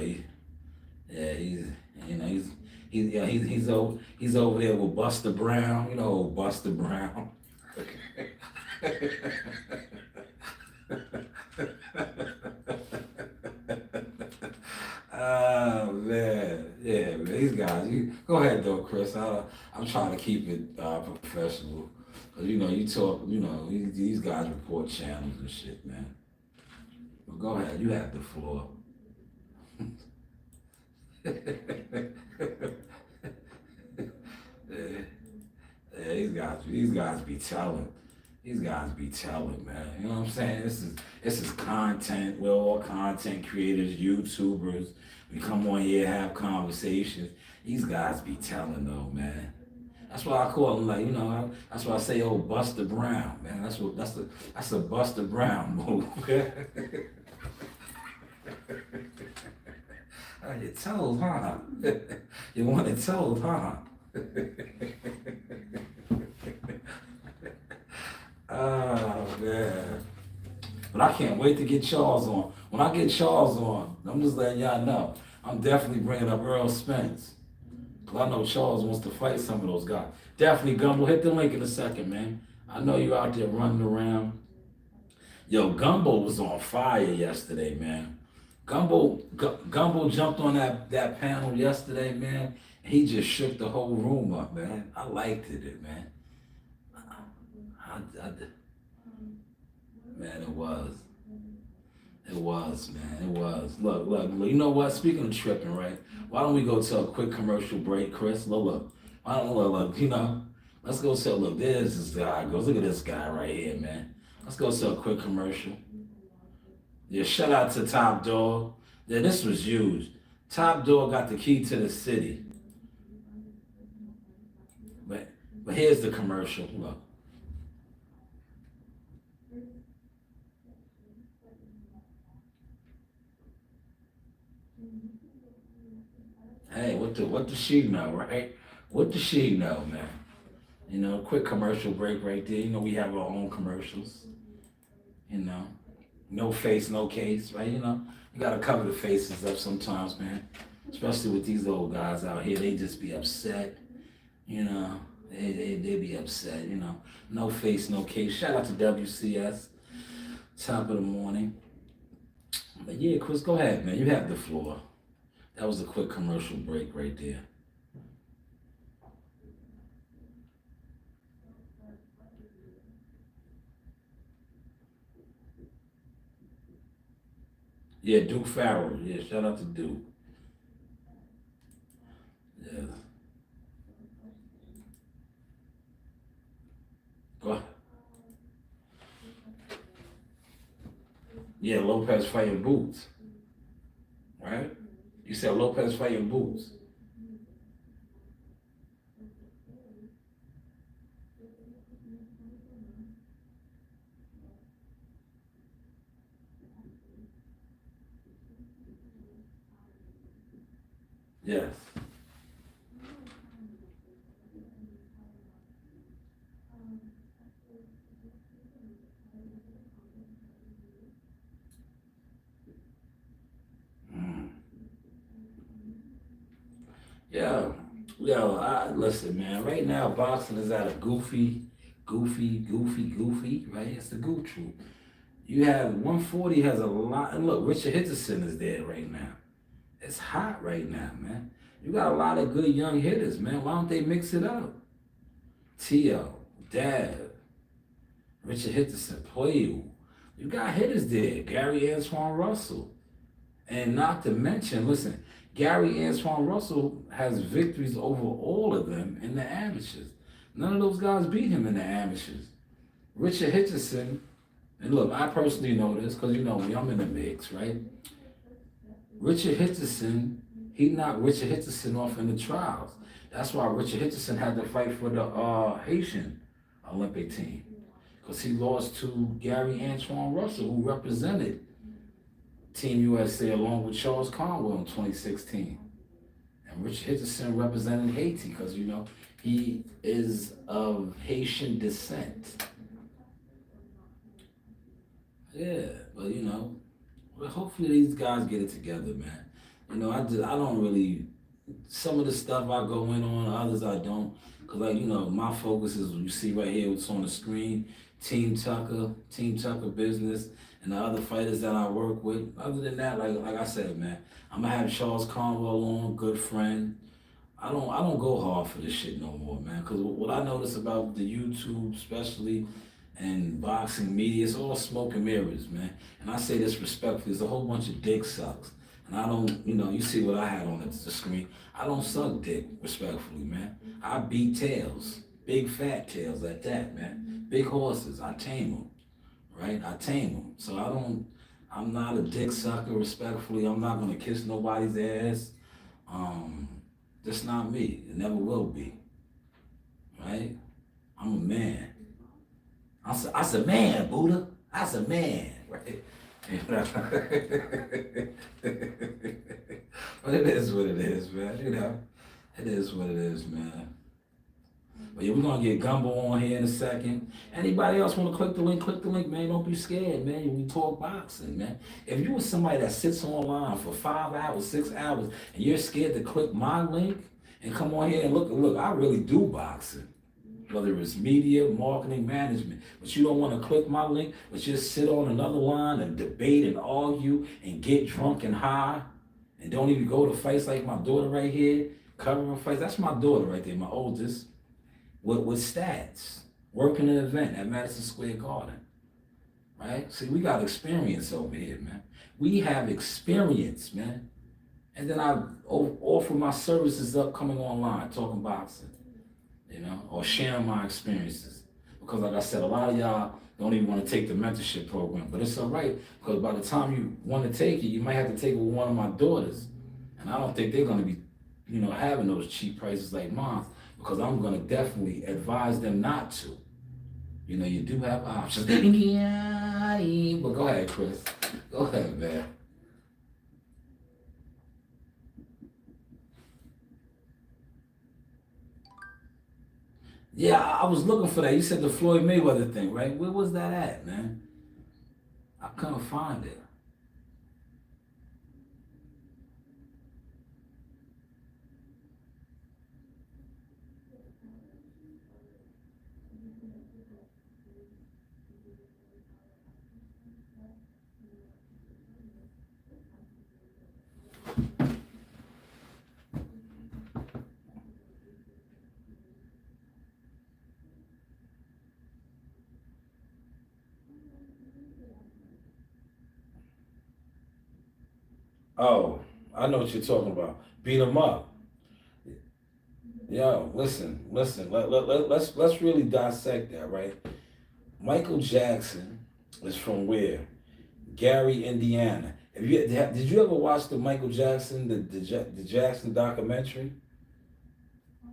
he's over there with Buster Brown, Buster Brown. Oh man, yeah, man. These guys. Go ahead though, Chris. I'm trying to keep it professional, cause you talk. These guys report channels and shit, man. But go ahead, you have the floor. Yeah, these guys be telling. These guys be telling, man. You know what I'm saying? This is content. We're all content creators, YouTubers. We come on here, have conversations. These guys be telling though, man. That's why I call them that's why I say, oh, Buster Brown, man. That's a Buster Brown move. You're told, huh? You want it told, huh? Oh man. But I can't wait to get Charles on. When I get Charles on, I'm just letting y'all know, I'm definitely bringing up Earl Spence. Because I know Charles wants to fight some of those guys. Definitely, Gumbo, hit the link in a second, man. I know you out there running around. Yo, Gumbo was on fire yesterday, man. Gumbo jumped on that panel yesterday, man. And he just shook the whole room up, man. I liked it, man. Man, it was. It was, man. It was. Look. You know what? Speaking of tripping, right? Why don't we go to a quick commercial break, Chris? Look. Why don't look? Let's go to look. There's this guy. Goes. Look at this guy right here, man. Let's go to a quick commercial. Yeah, shout out to Top Dog. Yeah, this was huge. Top Dog got the key to the city. But here's the commercial. Look. Hey, what does she know, right? What does she know, man? Quick commercial break right there. We have our own commercials. No face, no case, right? You gotta cover the faces up sometimes, man. Especially with these old guys out here, they just be upset. They be upset. No face, no case. Shout out to WCS. Top of the morning. But yeah, Chris, go ahead, man. You have the floor. That was a quick commercial break right there. Yeah, Duke Farrell. Yeah, shout out to Duke. Yeah. Go ahead. Yeah, Lopez fighting Boots, right? You said Lopez fighting Boots. Yes. Mm. Yeah. Yo, listen, man. Right now, boxing is at a goofy, right? It's the goof troop. You have 140 has a lot, and look, Richard Henderson is there right now. It's hot right now, man. You got a lot of good young hitters, man. Why don't they mix it up? Tio, Dad, Richard Henderson, Playu. You got hitters there. Gary Antoine Russell. And not to mention, listen, Gary Antoine Russell has victories over all of them in the amateurs. None of those guys beat him in the amateurs. Richard Hitchison, and look, I personally know this because you know me, I'm in the mix, right? Richard Hitchison, he knocked Richard Hitchison off in the trials. That's why Richard Hitchison had to fight for the Haitian Olympic team because he lost to Gary Antoine Russell, who represented Team USA along with Charles Conwell in 2016. And Richard Hitchison represented Haiti because, you know, he is of Haitian descent. Yeah, but, you know, well, hopefully these guys get it together, man. You know, I don't really, some of the stuff I go in on, others I don't. Because, like, you know, my focus is, you see right here, what's on the screen, Team Tucker business, and the other fighters that I work with. Other than that, like I said, man, I'm going to have Charles Conwell on, good friend. I don't go hard for this shit no more, man. Because what I notice about the YouTube, especially, and boxing media, it's all smoke and mirrors, man. And I say this respectfully, there's a whole bunch of dick sucks. And I don't, you know, you see what I had on the screen. I don't suck dick, respectfully, man. I beat tails, big fat tails at that, man. Big horses, I tame them, right? I tame them. So I'm not a dick sucker, respectfully. I'm not gonna kiss nobody's ass. Um, that's not me. It never will be, right? I'm a man. I a man, Buddha. I a man, right? You know? But it is what it is, man. You know, it is what it is, man. But yeah, we're gonna get Gumbo on here in a second. Anybody else want to click the link, man. Don't be scared, man. We talk boxing, man. If you were somebody that sits online for 5 hours, 6 hours, and you're scared to click my link and come on here and look, I really do boxing. Whether it's media, marketing, management, but you don't want to click my link, but just sit on another line and debate and argue and get drunk and high and don't even go to fights like my daughter right here, covering fights. That's my daughter right there, my oldest, with stats, working an event at Madison Square Garden, right? See, we got experience over here, man. We have experience, man. And then I offer my services up coming online, talking boxing, you know, or sharing my experiences. Because like I said, a lot of y'all don't even want to take the mentorship program, but it's all right because by the time you want to take it, you might have to take it with one of my daughters. And I don't think they're going to be, you know, having those cheap prices like mine because I'm going to definitely advise them not to. You know, you do have options. Yeah, but go ahead, Chris. Go ahead, man. Yeah, I was looking for that. You said the Floyd Mayweather thing, right? Where was that at, man? I couldn't find it. Oh, I know what you're talking about. Beat him up. Yo, listen. Let's really dissect that, right? Michael Jackson is from where? Gary, Indiana. Did you ever watch the Michael Jackson, the Jackson documentary?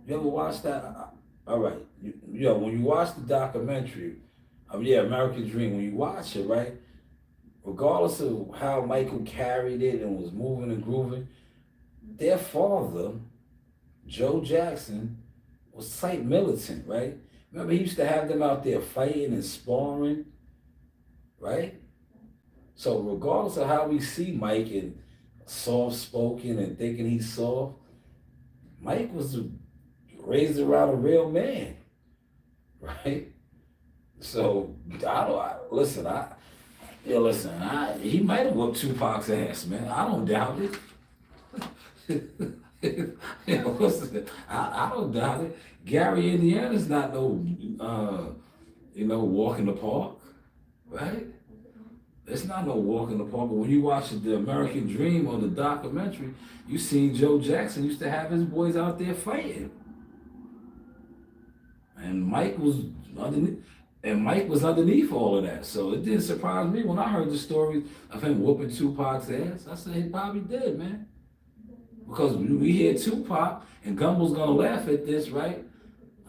You ever watch that? All right. When you watch the documentary, yeah, American Dream, when you watch it, right, regardless of how Michael carried it and was moving and grooving, their father, Joe Jackson, was quite militant, right? Remember, he used to have them out there fighting and sparring, right? So regardless of how we see Mike and soft spoken and thinking he's soft, Mike was raised around a real man, right? So listen. He might have whooped Tupac's ass, man. I don't doubt it. Listen, I don't doubt it. Gary, Indiana's not no, walk in the park, right? It's not no walk in the park. But when you watch the American Dream or the documentary, you see Joe Jackson used to have his boys out there fighting, and underneath. Mike was underneath all of that, so it didn't surprise me when I heard the story of him whooping Tupac's ass. I said he probably did, man, because we hear Tupac, and Gumbel's gonna laugh at this, right?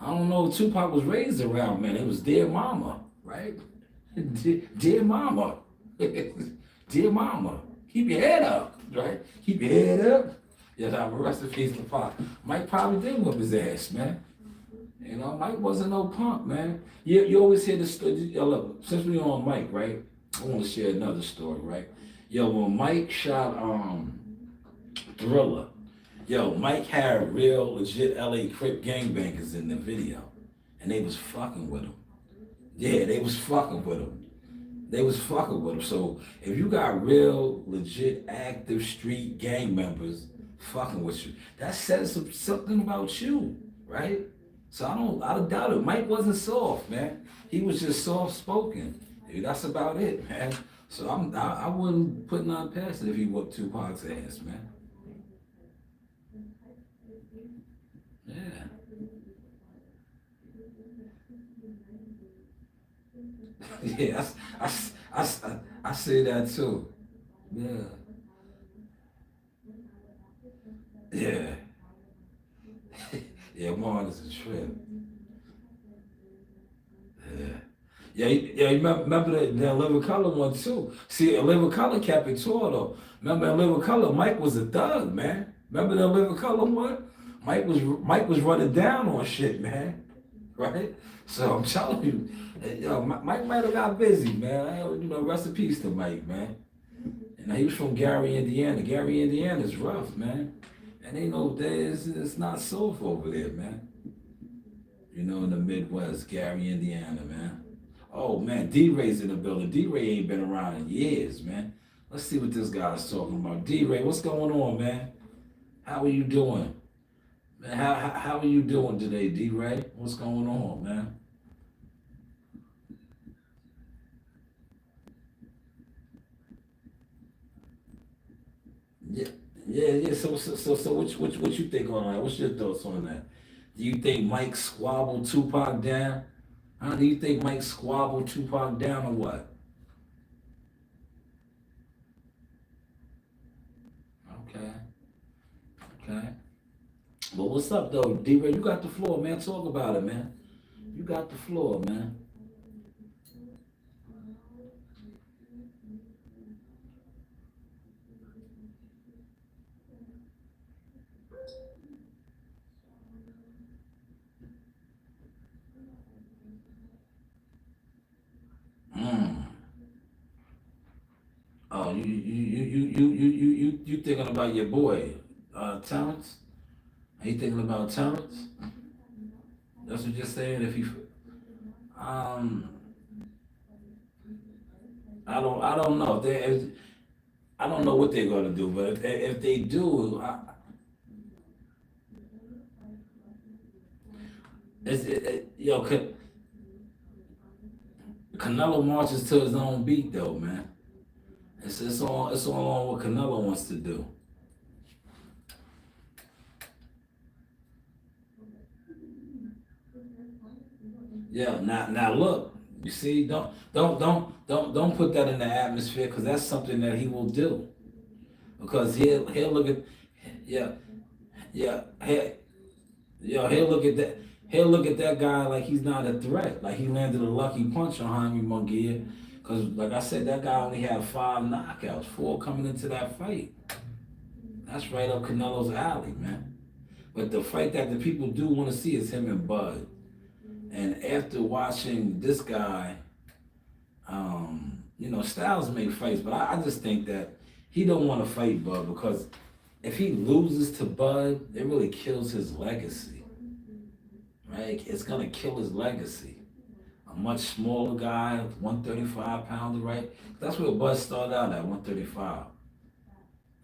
I don't know if Tupac was raised around, man. It was dear mama, right? Dear mama. Dear mama. Keep your head up, right? Keep your head up. Yes, I'm rest in peace to Pac. Mike probably did whip his ass, man. Mike wasn't no punk, man. You always hear the story. Yo, look, since we on Mike, right? I want to share another story, right? Yo, when Mike shot Thriller, yo, Mike had real legit LA Crip gangbangers in the video, and they was fucking with him. Yeah, they was fucking with him. They was fucking with him. So if you got real legit active street gang members fucking with you, that says something about you, right? So I don't doubt it. Mike wasn't soft, man. He was just soft spoken. That's about it, man. So I wouldn't put none past it if he whooped Tupac's ass, man. Yeah. Yeah, I say that too. Yeah. Yeah. Yeah, Martin is a trip. Yeah. Yeah, you remember that Living Color one too. See, Living Color kept it tall though. Remember that Living Color, Mike was a thug, man. Remember that Living Color one? Mike was running down on shit, man. Right? So I'm telling you, Mike might have got busy, man. Rest in peace to Mike, man. And he was from Gary, Indiana. Gary, Indiana is rough, man. And ain't no days, it's not soft over there, man. In the Midwest, Gary, Indiana, man. Oh man, D-Ray's in the building. D-Ray ain't been around in years, man. Let's see what this guy's talking about. D-Ray, what's going on, man? How are you doing? Man, how are you doing today, D-Ray? What's going on, man? Yeah, yeah. So what you think on that? What's your thoughts on that? Do you think Mike squabbled Tupac down? How do you think Mike squabbled Tupac down or what? Okay, okay. But what's up though, D-Ray? You got the floor, man. Talk about it, man. You got the floor, man. Mm. Oh, you thinking about your boy, Terrence? Are you thinking about Terrence? That's what you're saying. Um, I don't know. I don't know what they're gonna do, but if they do, Canelo marches to his own beat though, man. It's all on what Canelo wants to do. Yeah, now look, you see, don't put that in the atmosphere because that's something that he will do. Because he'll look at, yeah, yeah, he'll look at that. He'll look at that guy like he's not a threat, like he landed a lucky punch on Jaime Munguia. Because, like I said, that guy only had 5 knockouts, 4 coming into that fight. That's right up Canelo's alley, man. But the fight that the people do want to see is him and Bud. And after watching this guy, Styles make fights, but I just think that he don't want to fight Bud because if he loses to Bud, it really kills his legacy, right? It's gonna kill his legacy. A much smaller guy, 135 pounder, right? That's where Bud started out at 135.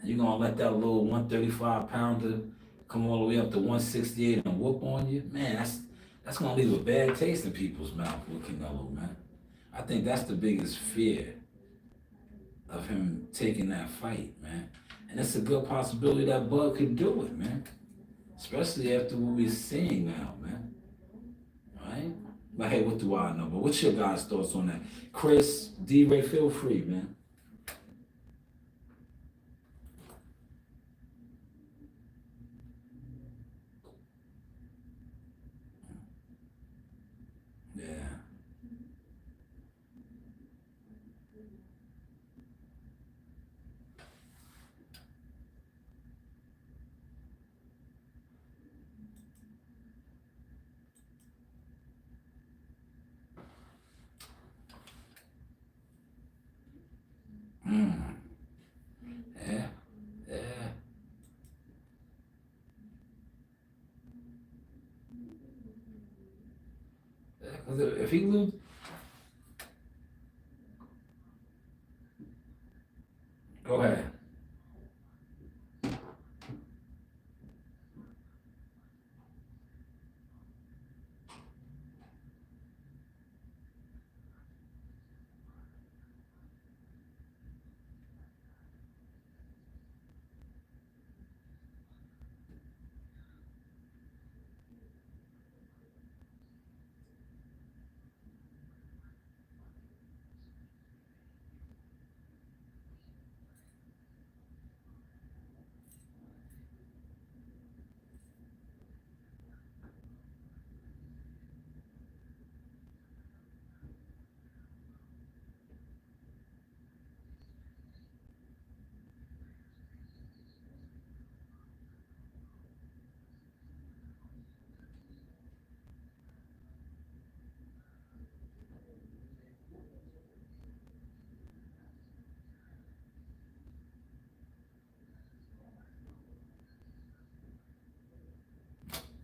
And you're gonna let that little 135 pounder come all the way up to 168 and whoop on you, man. That's gonna leave a bad taste in people's mouth with Canelo, man. I think that's the biggest fear of him taking that fight, man. And it's a good possibility that Bud could do it, man. Especially after what we're seeing now, man. Right? But hey, what do I know? But what's your guys' thoughts on that? Chris, D-Ray, feel free, man. Yeah. Mm. Yeah. Yeah. Yeah. Because if he lose, go ahead.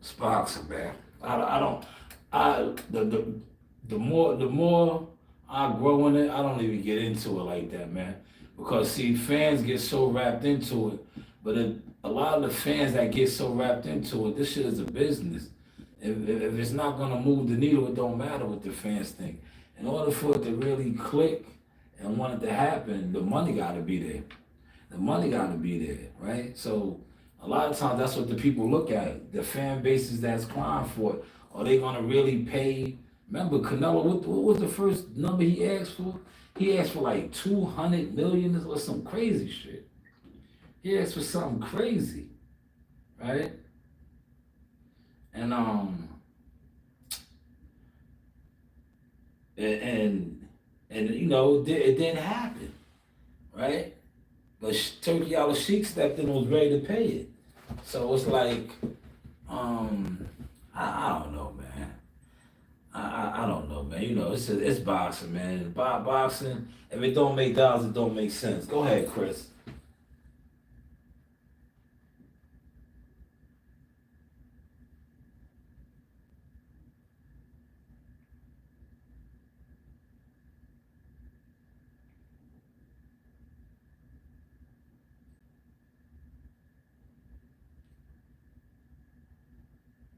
It's boxing, man. I don't. I the more I grow in it, I don't even get into it like that, man. Because see, fans get so wrapped into it, but a lot of the fans that get so wrapped into it, this shit is a business. If it's not gonna move the needle, it don't matter what the fans think. In order for it to really click and want it to happen, the money got to be there. The money got to be there, right? So a lot of times that's what the people look at. The fan bases that's crying for it. Are they gonna really pay? Remember, Canelo, what was the first number he asked for? He asked for like 200 million or some crazy shit. He asked for something crazy, right? And and and, and it didn't happen, right? But Turkey Al Sheikh stepped in and was ready to pay it. So it's like, um, I don't know, man. I don't know, man. It's boxing, man. Boxing. If it don't make dollars, it don't make sense. Go ahead, Chris.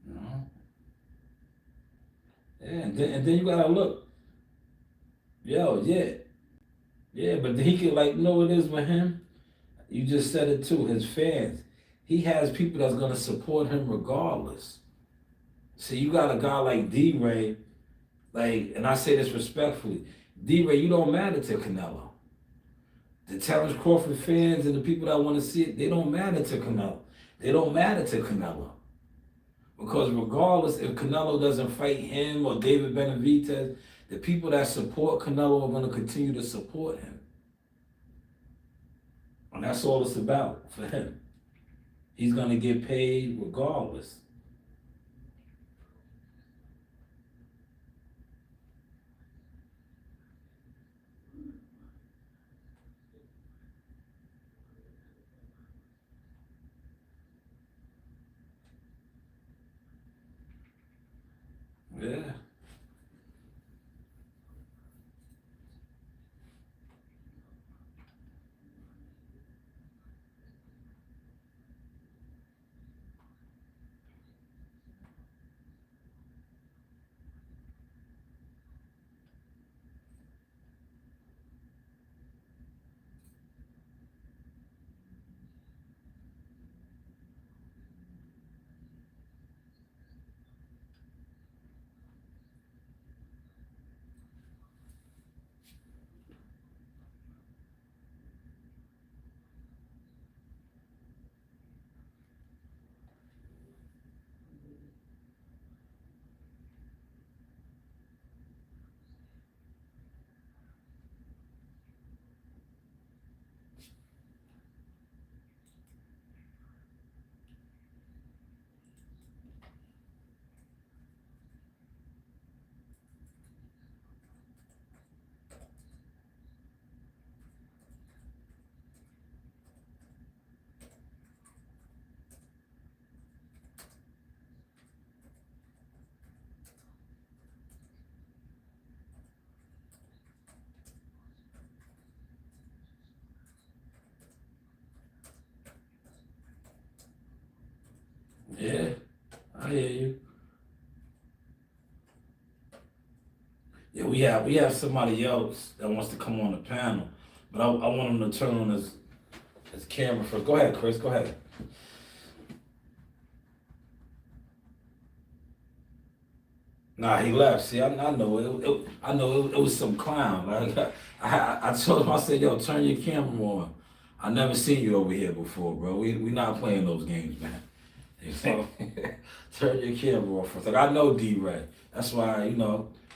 You know? Yeah, and then you gotta look. Yo, yeah, yeah, but he could like know what it is with him. You just said it too. His fans. He has people that's gonna support him regardless. See, you got a guy like D Ray. Like, and I say this respectfully, D-Ray, you don't matter to Canelo. The Terrence Crawford fans and the people that want to see it, they don't matter to Canelo. They don't matter to Canelo. Because regardless if Canelo doesn't fight him or David Benavidez, the people that support Canelo are going to continue to support him. And that's all it's about for him. He's going to get paid regardless. Yeah. Yeah. I hear you. Yeah, we have somebody else that wants to come on the panel, but I want him to turn on his camera first. Go ahead, Chris. Go ahead. Nah, he left. See, I know I know it was some clown. Like I told him, I said, "Yo, turn your camera on. I never seen you over here before, bro. We not playing those games, man. So turn your camera off first. Like I know D-Ray. That's why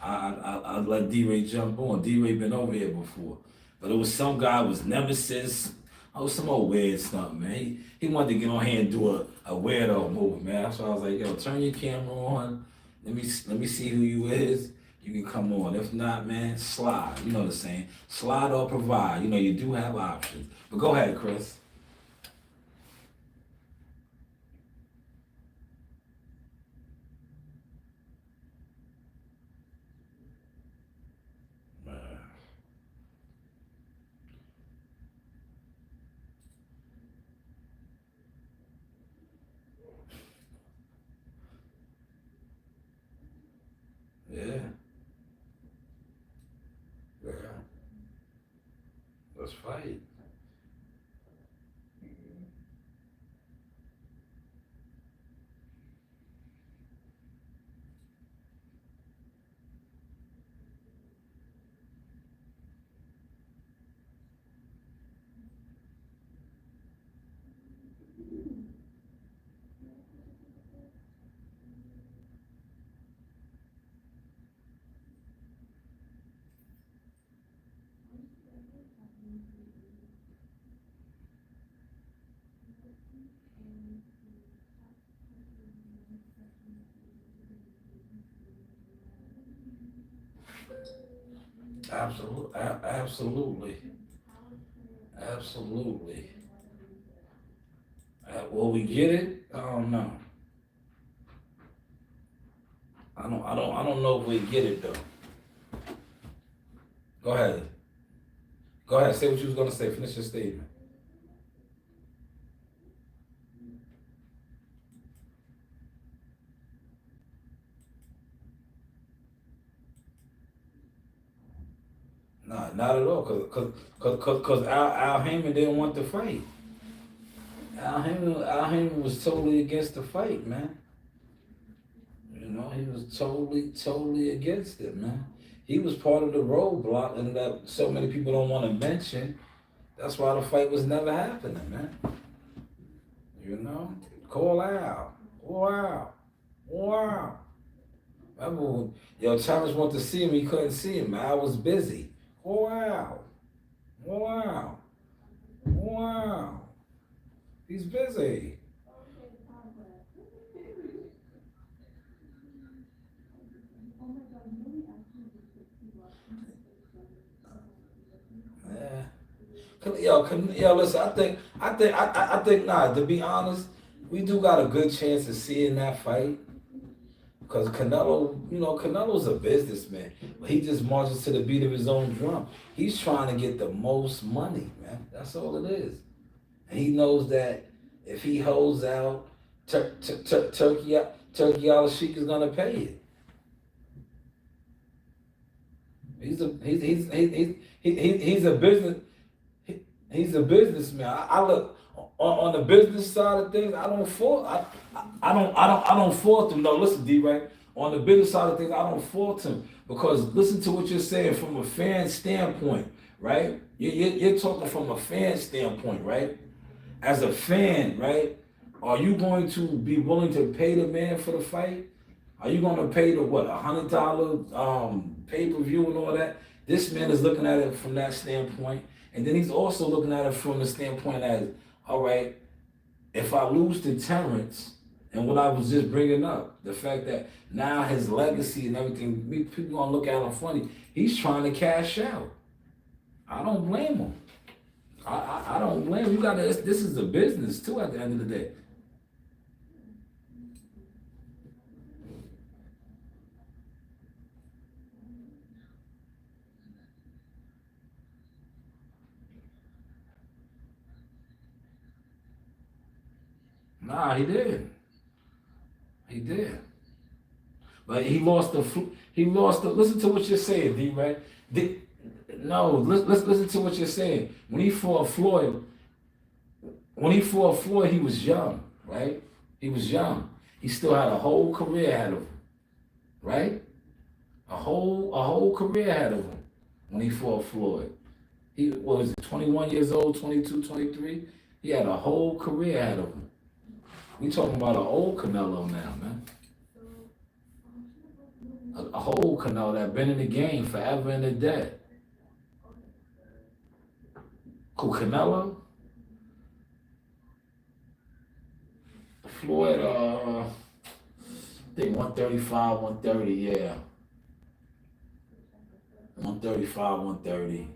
I let D-Ray jump on. D-Ray been over here before, but it was some guy was Nemesis. Oh, some old weird stuff, man. He wanted to get on here and do a weirdo move, man. That's why I was like, yo, turn your camera on. Let me see who you is. You can come on. If not, man, slide. You know the saying. Slide or provide. You do have options. But go ahead, Chris. Yeah. Yeah. Let's fight. Absolutely. Absolutely. Absolutely. Will we get it? I don't know. I don't know if we get it though. Go ahead. Go ahead. Say what you was gonna say. Finish your statement. Nah, not at all. Cause Al Heyman didn't want the fight. Al Heyman was totally against the fight, man. He was totally against it, man. He was part of the roadblock, and that so many people don't want to mention. That's why the fight was never happening, man. Call out, wow, wow. Remember when Thomas wanted to see him, he couldn't see him. I was busy. Wow, wow, wow. He's busy. Listen. I think, nah. To be honest, we do got a good chance of seeing that fight because Canelo's a businessman, but he just marches to the beat of his own drum. He's trying to get the most money, man. That's all it is, and he knows that if he holds out, Turkey Al Sheikh is gonna pay it. He's a business. He's a businessman. I look on the business side of things. I don't fault. I don't fault him. No, listen, D. Right. On the business side of things, I don't fault him because listen to what you're saying from a fan standpoint, right? You're talking from a fan standpoint, right? As a fan, right? Are you going to be willing to pay the man for the fight? Are you going to pay the what $100 pay-per-view and all that? This man is looking at it from that standpoint. And then he's also looking at it from the standpoint as, all right, if I lose to Terrence, and what I was just bringing up, the fact that now his legacy and everything, people gonna look at him funny. He's trying to cash out. I don't blame him. I don't blame him. This is a business too at the end of the day. Nah, he did. He did. But he lost listen to what you're saying, D, right? No, listen to what you're saying. When he fought Floyd, he was young, right? He was young. He still had a whole career ahead of him, right? A whole career ahead of him when he fought Floyd. He was 21 years old, 22, 23. He had a whole career ahead of him. We talking about an old Canelo now, man. A whole Canelo that been in the game forever and a day. Who, Canelo? Floyd, I think 135, 130, yeah. 135, 130.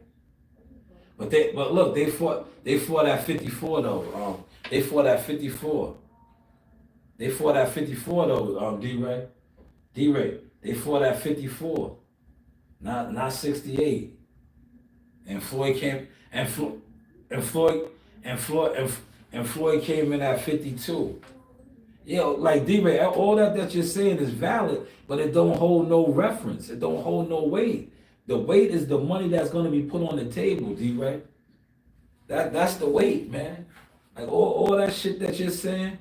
But look, they fought at 54 though. They fought at 54. They fought at 54 though, D-Ray. D-Ray. They fought at 54, not 68. And Floyd came and Floyd came in at 52. Like D-Ray, all that you're saying is valid, but it don't hold no reference. It don't hold no weight. The weight is the money that's going to be put on the table, D-Ray. That's the weight, man. Like all that shit that you're saying.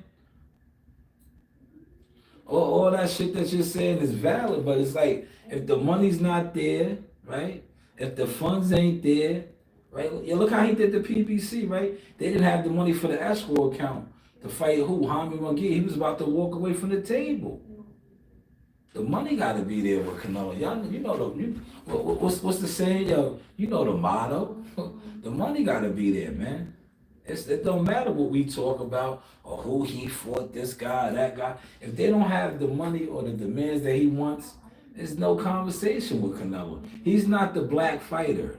All that shit that you're saying is valid, but it's like if the money's not there, right? If the funds ain't there, right? Look how he did the PBC, right? They didn't have the money for the escrow account to fight who? Jaime Munguia. He was about to walk away from the table. The money got to be there with Canelo. Y'all, what's the saying? You know the motto. The money got to be there, man. It don't matter what we talk about or who he fought, this guy, that guy. If they don't have the money or the demands that he wants, there's no conversation with Canelo. He's not the black fighter.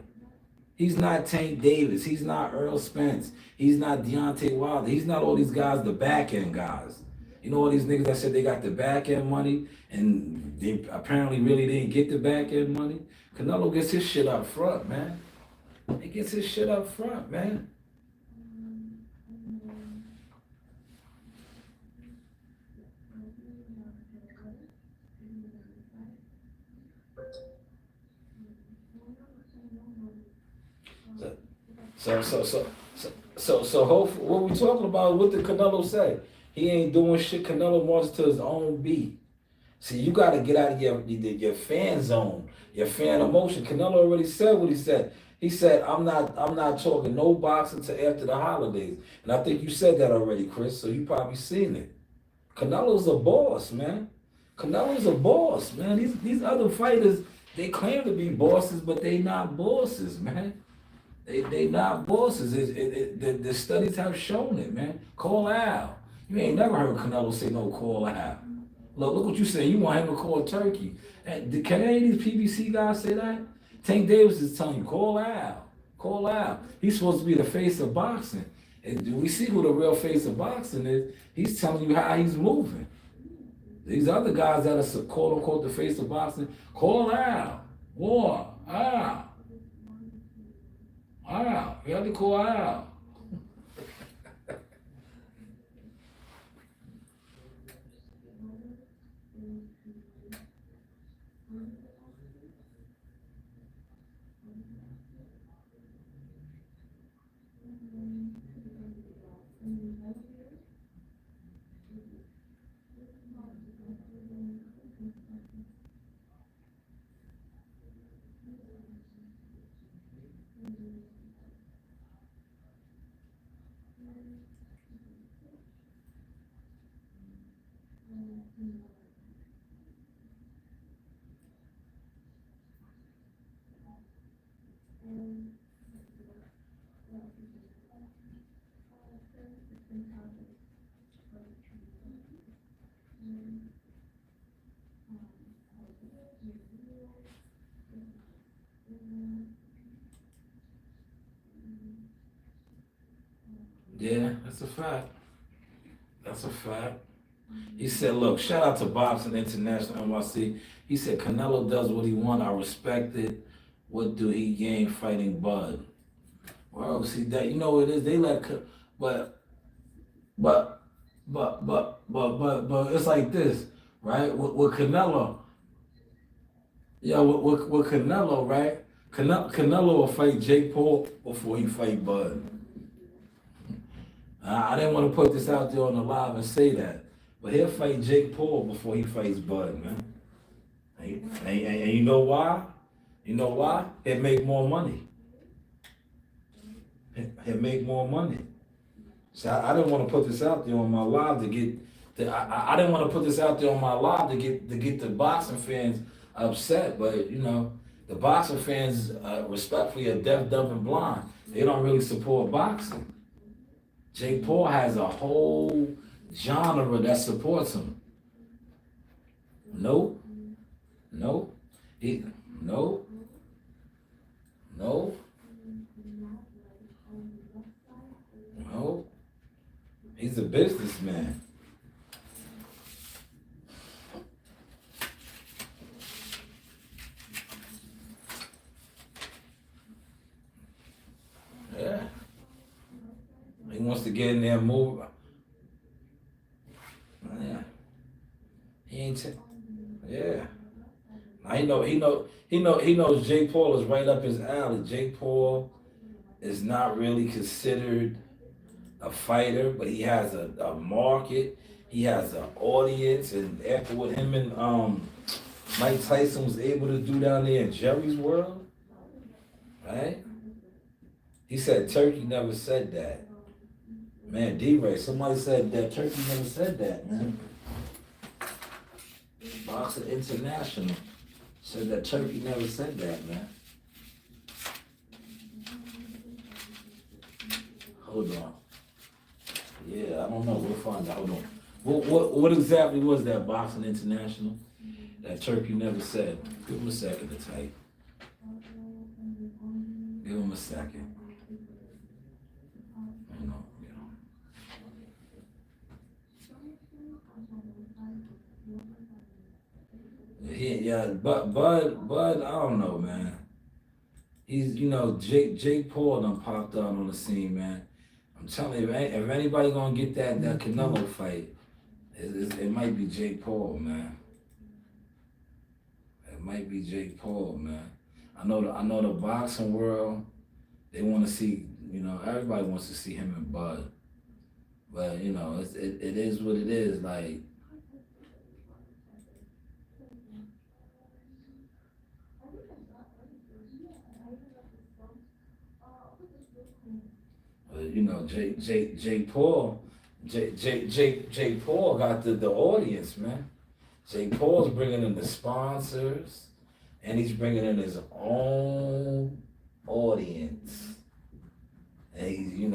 He's not Tank Davis. He's not Earl Spence. He's not Deontay Wilder. He's not all these guys, the back end guys. You know all these niggas that said they got the back end money and they apparently really didn't get the back end money? Canelo gets his shit up front, man. He gets his shit up front, man. So hopefully, what we talking about? What did Canelo say? He ain't doing shit. Canelo wants to his own beat. See, you got to get out of your fan zone, your fan emotion. Canelo already said what he said. He said, I'm not talking no boxing till after the holidays." And I think you said that already, Chris. So you probably seen it. Canelo's a boss, man. Canelo's a boss, man. These other fighters, they claim to be bosses, but they not bosses, man. They not bosses. The studies have shown it, man. Call Al. You ain't never heard Canelo say no call Al. Look what you say. You want him to call Turkey. And can any of these PBC guys say that? Tank Davis is telling you, call Al. Call Al. He's supposed to be the face of boxing. And we see who the real face of boxing is. He's telling you how he's moving. These other guys that are quote unquote the face of boxing, call Al. War. Al. Al. You have to call Al. Yeah, that's a fact. That's a fact. He said, look, shout out to Boxing International NYC. He said, Canelo does what he wants. I respect it. What do he gain fighting Bud? Well, see that you know what it is. They let, but, but, but it's like this, right? With Canelo, yeah, with Canelo, right? Canelo will fight Jake Paul before he fight Bud. I didn't want to put this out there on the live and say that, but he'll fight Jake Paul before he fights Bud, man. And you know why? You know why? He'll make more money. He'll make more money. So I didn't want to put this out there on my live to get. I didn't want to put this out there on my live to get the boxing fans upset, but you know the boxing fans respectfully are deaf, dumb, and blind. They don't really support boxing. Jake Paul has a whole genre that supports him. No, no, no, no, no. He's a businessman. Yeah. He wants to get in there and move. Yeah. He ain't. Yeah. He knows Jake Paul is right up his alley. Jake Paul is not really considered a fighter, but he has a market. He has an audience, and after what him and Mike Tyson was able to do down there in Jerry's World, right? He said Turkey never said that. Man, D-Ray, somebody said that Turkey never said that, man. Boxing International said that Turkey never said that, man. Hold on. Yeah, I don't know. We'll find out. Hold on. What exactly was that Boxing International that Turkey never said? Give him a second to type. Give him a second. But Bud, I don't know, man. He's, Jake Paul done popped out on the scene, man. I'm telling you, if anybody gonna get that Canelo fight, it might be Jake Paul, man. It might be Jake Paul, man. I know the boxing world, they want to see, everybody wants to see him and Bud. But, it is what it is. Like, Jake Paul got the audience, man. Jake Paul's bringing in the sponsors, and he's bringing in his own audience. And he's,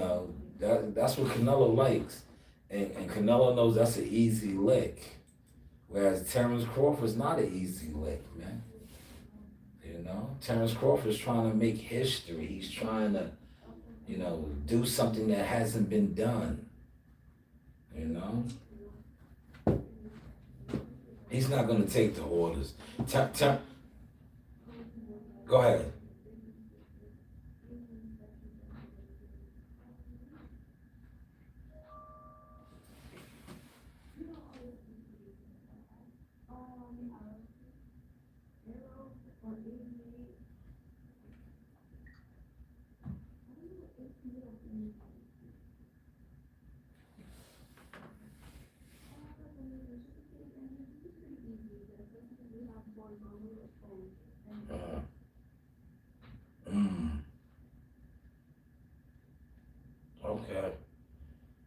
that's what Canelo likes. And Canelo knows that's an easy lick. Whereas Terrence Crawford's not an easy lick, man. Terrence Crawford's trying to make history. He's trying to, do something that hasn't been done. He's not going to take the orders. Go ahead. Okay.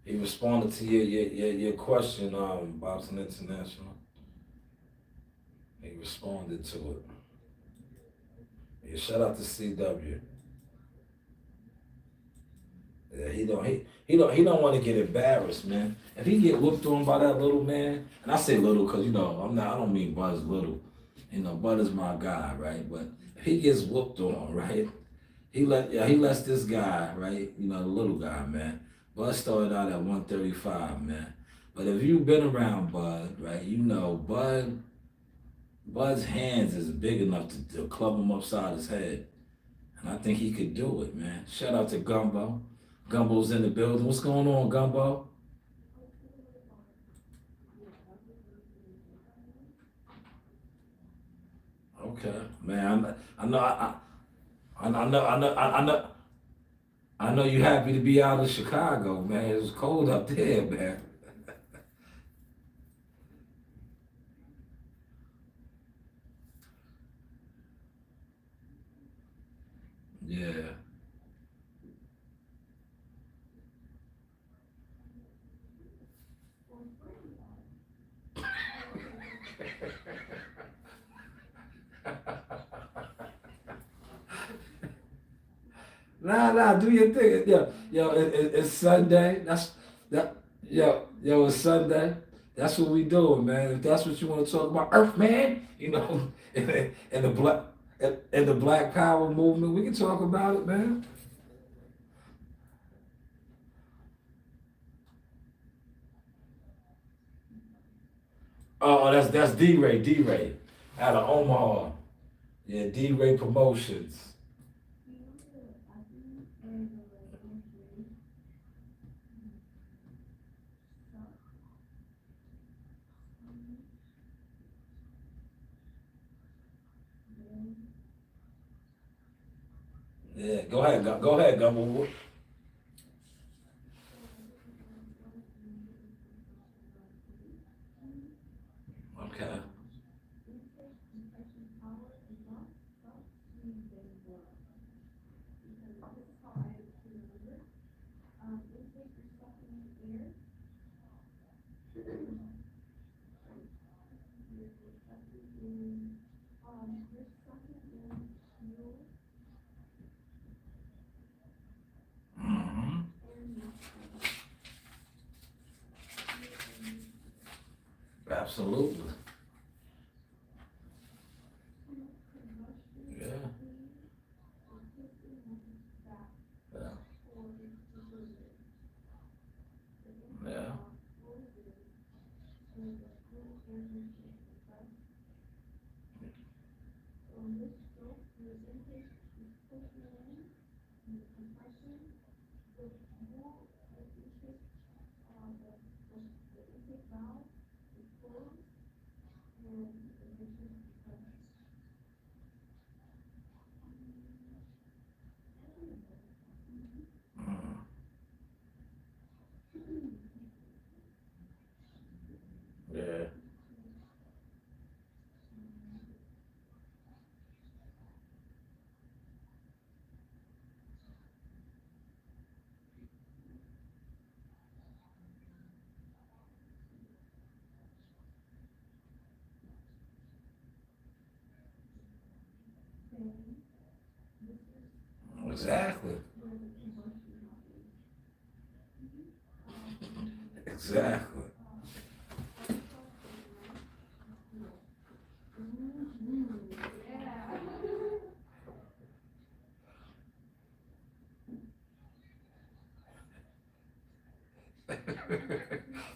He responded to your question, Bobson International. He responded to it. Yeah, shout out to CW. Yeah, he don't want to get embarrassed, man. If he get whooped on by that little man, and I say little because I don't mean Buzz little. Bud is my guy, right? But if he gets whooped on, right? He lets this guy, right? The little guy, man. Bud started out at 135, man. But if you've been around Bud, right, Bud's hands is big enough to club him upside his head. And I think he could do it, man. Shout out to Gumbo. Gumbo's in the building. What's going on, Gumbo? Okay, man. I know you happy to be out of Chicago, man. It was cold up there, man. Yeah. Nah, do your thing. It's Sunday. It's Sunday. That's what we doing, man. If that's what you want to talk about, Earth Man, and the Black Power movement, we can talk about it, man. Oh, that's D-Ray, out of Omaha. Yeah, D-Ray Promotions. Yeah, go ahead, Gumbo. Okay. Hmm. Absolutely. Yeah. Yeah. Yeah. Exactly.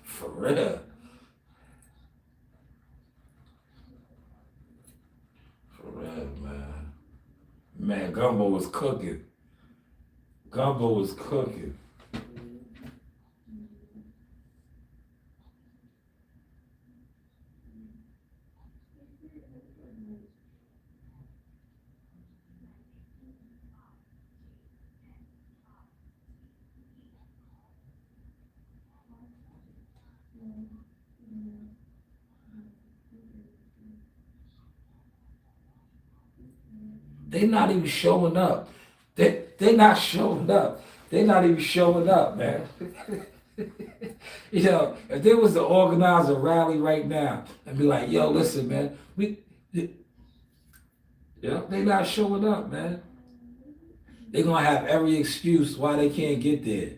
For real. For real, man. Man, Gumbo was cooking. Gumbo was cooking. They not even showing up. They not showing up. They not even showing up, man. You know, if there was to organize a rally right now and be like, yo, listen, man, yeah, they not showing up, man. They gonna have every excuse why they can't get there.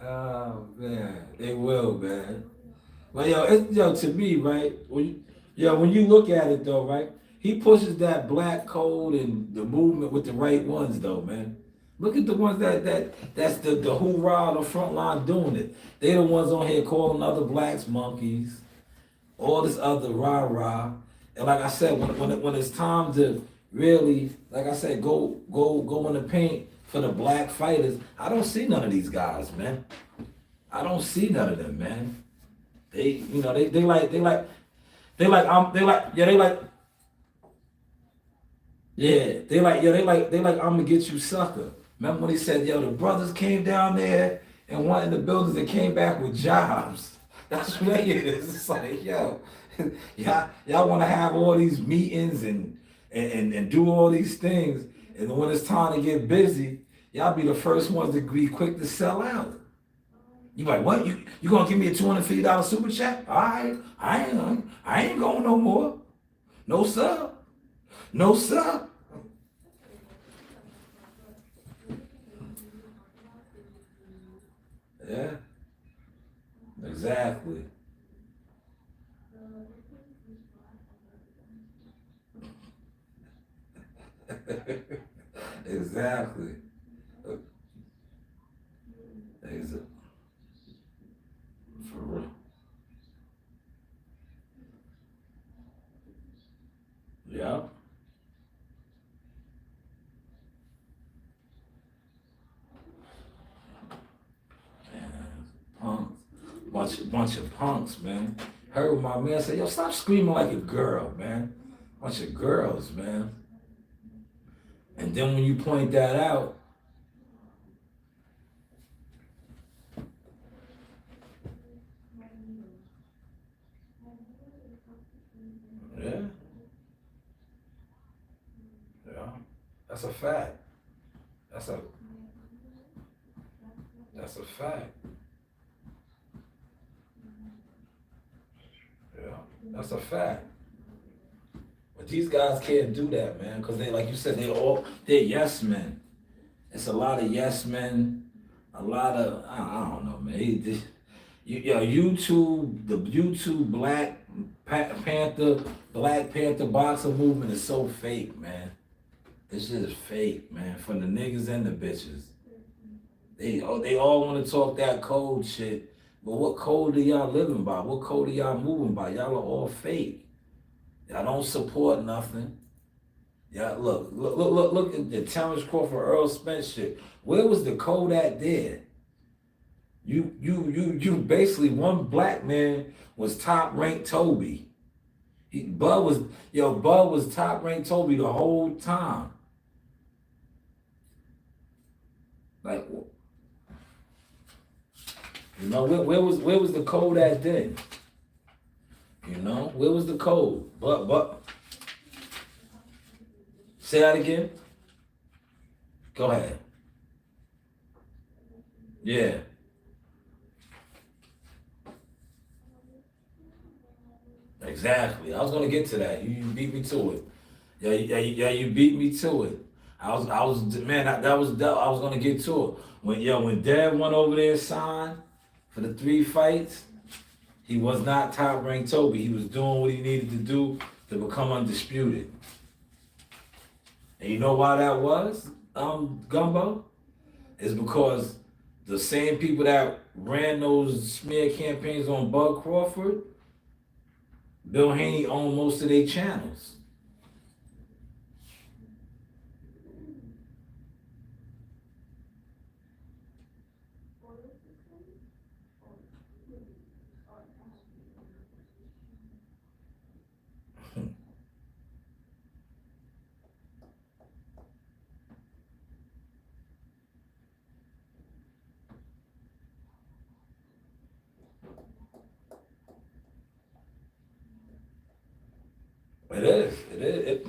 Oh man, they will, man. Well, yo, to me, right? When you look at it though, right? He pushes that black code and the movement with the right ones, though, man. Look at the ones that's the hoorah, the front line doing it. They the ones on here calling other blacks monkeys, all this other rah rah. And like I said, when it's time to really, like I said, go in the paint for the black fighters, I don't see none of these guys, man. I don't see none of them, man. They like I'm gonna get you sucker. Remember when he said, yo, the brothers came down there and went in the buildings and came back with jobs. That's what it is. It's like, yo, y'all want to have all these meetings and do all these things, and when it's time to get busy, y'all be the first ones to be quick to sell out. You like, what? You gonna give me a $250 super chat? All right, I ain't going no more. No sir. No sir. Yeah, exactly. Exactly. Exa- For real. Yeah. Man, punks. Bunch of punks, man. Heard my man say, yo, stop screaming like a girl, man. Bunch of girls, man. And then when you point that out, yeah, yeah, that's a fact. That's a that's a fact. Yeah, that's a fact. But these guys can't do that, man, because they, like you said, they're yes men. It's a lot of yes men, a lot of I don't know, man. The YouTube Panther, Black Panther boxer movement is so fake, man. It's just fake, man. From the niggas and the bitches. They all want to talk that code shit, but what code are y'all living by? What code are y'all moving by? Y'all are all fake. Y'all don't support nothing. Yeah, look at the Terrence Crawford, Earl Spence shit. Where was the code at there? You basically one black man was top ranked Toby. Bud was top ranked Toby the whole time. Like, where was the code at then? Where was the code? But say that again. Go ahead. Yeah. Exactly. I was gonna get to that. You beat me to it. Yeah, yeah, you beat me to it. Man, I was gonna get to it. When Dad went over there and signed for the 3 fights, he was not top ranked Toby. He was doing what he needed to do to become undisputed. And you know why that was, Gumbo? It's because the same people that ran those smear campaigns on Bud Crawford, Bill Haney owned most of their channels. It is. It is. It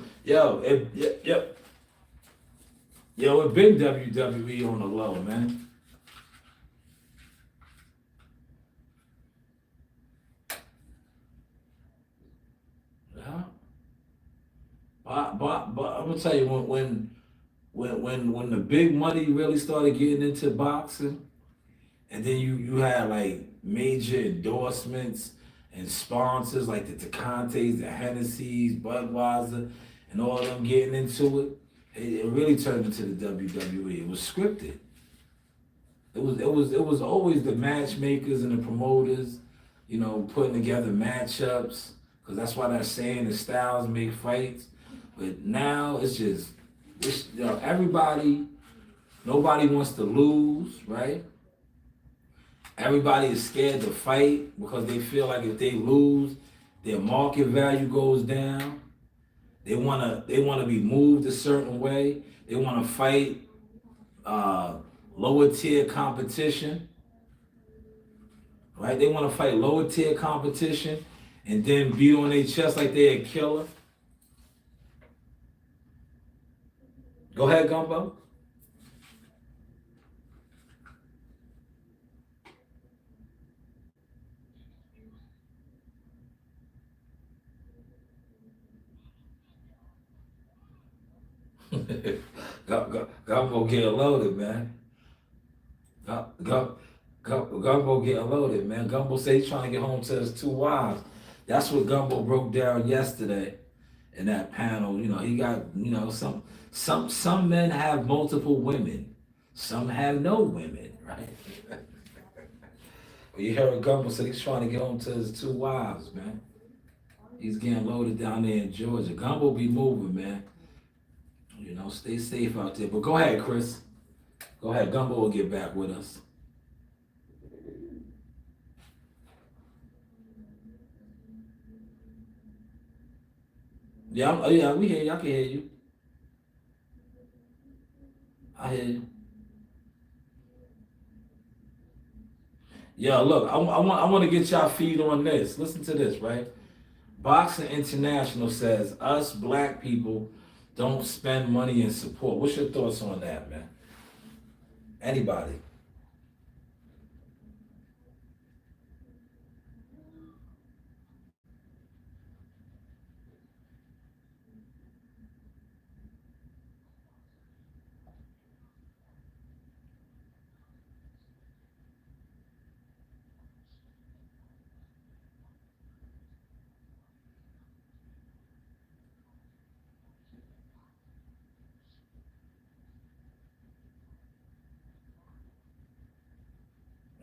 been WWE on the low, man. Yeah. But I'm gonna tell you when the big money really started getting into boxing, and then you had like major endorsements and sponsors like the Tecantes, the Hennessy's, Budweiser, and all of them getting into it. It really turned into the WWE. It was scripted. It was always the matchmakers and the promoters, putting together matchups. Cause that's why that saying the styles make fights. But now everybody, nobody wants to lose, right? Everybody is scared to fight because they feel like if they lose, their market value goes down. They wanna be moved a certain way. They wanna fight lower tier competition, right? They wanna fight lower tier competition and then beat on their chest like they're a killer. Go ahead, Gumbo. Gumbo get loaded, man. Gumbo getting loaded, man. Gumbo say he's trying to get home to his 2 wives. That's what Gumbo broke down yesterday in that panel. He got, some men have multiple women. Some have no women, right? But you heard Gumbo said he's trying to get home to his 2 wives, man. He's getting loaded down there in Georgia. Gumbo be moving, man. Stay safe out there. But go ahead, Chris. Go ahead. Gumbo will get back with us. Yeah, we hear you. I can hear you. I hear you. Yeah, look, I want to get y'all feed on this. Listen to this, right? Boxing International says us black people don't spend money in support. What's your thoughts on that, man? Anybody?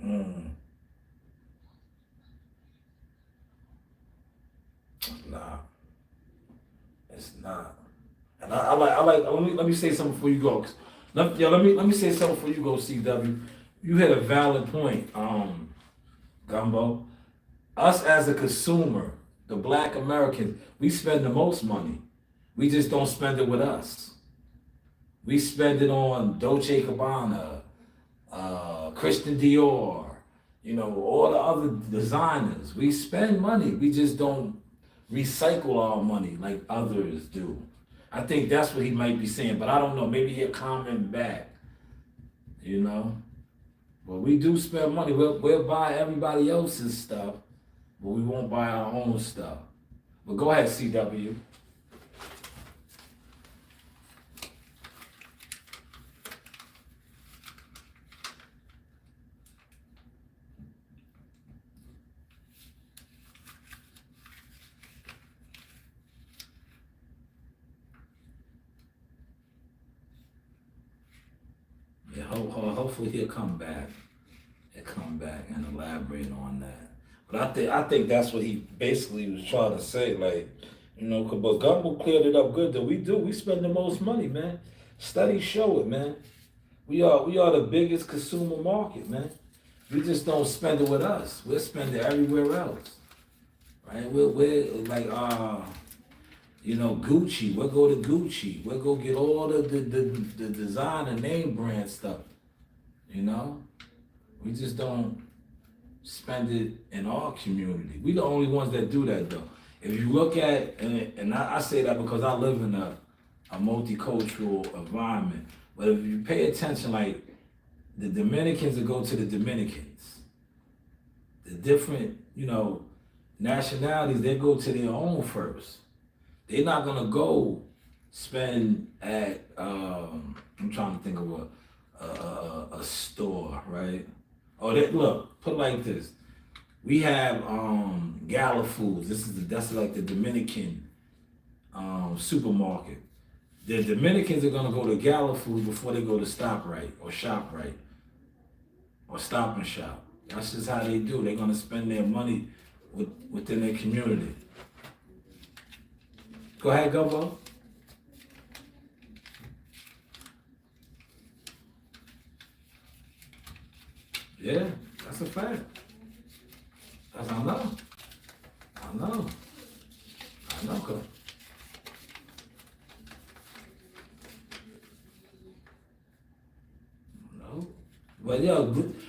Mm, nah, it's not. And I like. Let me say something before you go. Let me say something before you go, CW. You had a valid point, Gumbo. Us as a consumer, the black Americans, we spend the most money. We just don't spend it with us. We spend it on Dolce Gabbana, Christian Dior, all the other designers. We spend money. We just don't recycle our money like others do. I think that's what he might be saying, but I don't know. Maybe he'll comment back, you know. But we do spend money. We'll buy everybody else's stuff, but we won't buy our own stuff. But go ahead, CW. Yeah, hopefully he'll come back and elaborate on that. But I think that's what he basically was trying to say, like, but Gumbo cleared it up good that we spend the most money, man. Studies show it, man. We are the biggest consumer market, man. We just don't spend it with us. We'll spend it everywhere else, right? We're like Gucci. We'll go to Gucci. We'll go get all the design and name brand stuff. You know, we just don't spend it in our community. We the only ones that do that though. If you look at, and I say that because I live in a multicultural environment, but if you pay attention, like the Dominicans that go to the Dominicans, the different, nationalities, they go to their own first. They're not gonna go spend at, I'm trying to think of a store, right? Oh, look, put it like this. We have Gala Foods. That's like the Dominican supermarket. The Dominicans are gonna go to Gala Foods before they go to ShopRite or ShopRite or Stop and Shop. That's just how they do. They're gonna spend their money within their community. Go ahead, Gumbo. Yeah, that's a fact. I know. I know. I know. No. But yeah,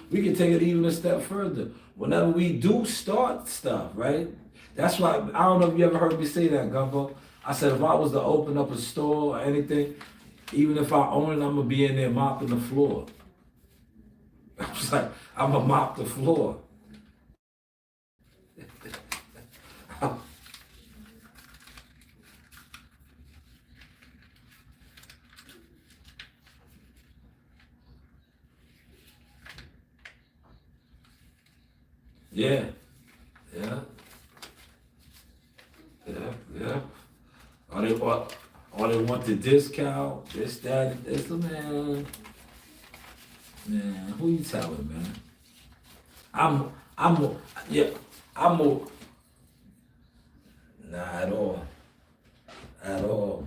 we can take it even a step further. Whenever we do start stuff, right? That's why I don't know if you ever heard me say that, Gumbo. I said if I was to open up a store or anything, even if I own it, I'm gonna be in there mopping the floor. I was like, I'm gonna mop the floor. Yeah, yeah, yeah. Or they want the discount, this, that, this, man. Man, who you telling, man? I'm, yeah, I'm, nah, at all,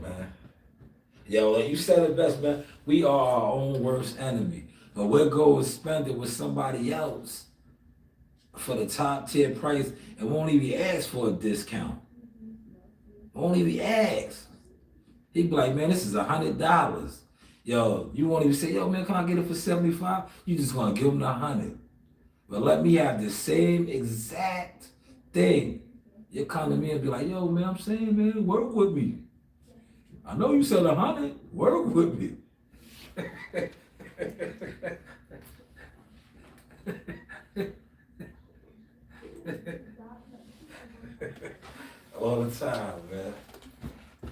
man. Yeah, well, you said it best, man. We are our own worst enemy, but we'll go and spend it with somebody else for the top tier price and won't even ask for a discount. Won't even ask. He'd be like, man, this is $100. Yo, you won't even say, yo, man, can I get it for 75? You just gonna give him the 100. But let me have the same exact thing. You come to me and be like, yo, man, I'm saying, man, work with me. I know you said 100. Work with me. All the time, man.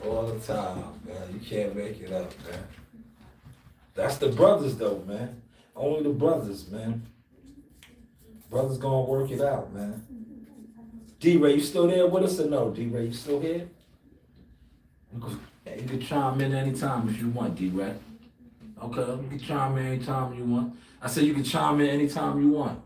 All the time, man. You can't make it up, man. That's the brothers, though, man. Only the brothers, man. Brothers gonna work it out, man. D-Ray, you still there with us or no? D-Ray, you still here? You can chime in anytime if you want, D-Ray. Okay, you can chime in anytime you want. I said you can chime in anytime you want.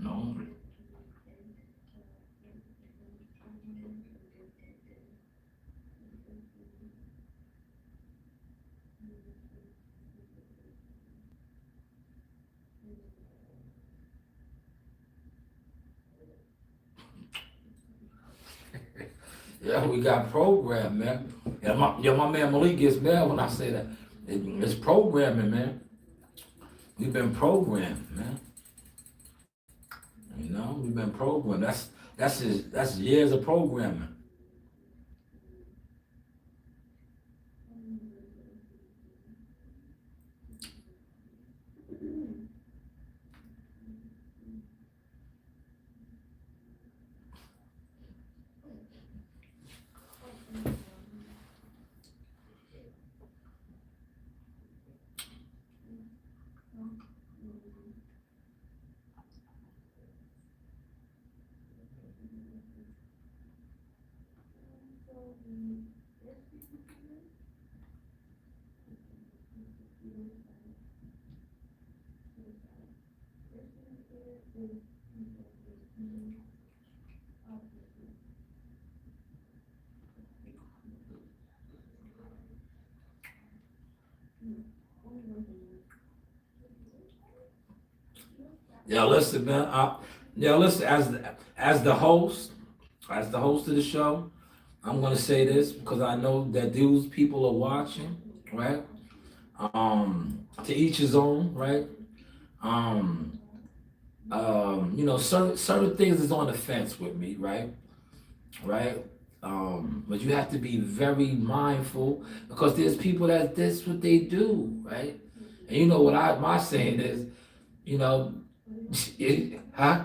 No. Yeah, we got programmed, man. My man Malik gets mad when I say that. It's programming, man. We've been programmed, man. We've been programmed. That's years of programming. Yeah, listen, man. Yeah, listen. As the host of the show, I'm gonna say this because I know that these people are watching, right? To each his own, right? Um, certain things is on the fence with me, right? Right? But you have to be very mindful because there's people that that's what they do, right? And you know what my saying is, you know, huh?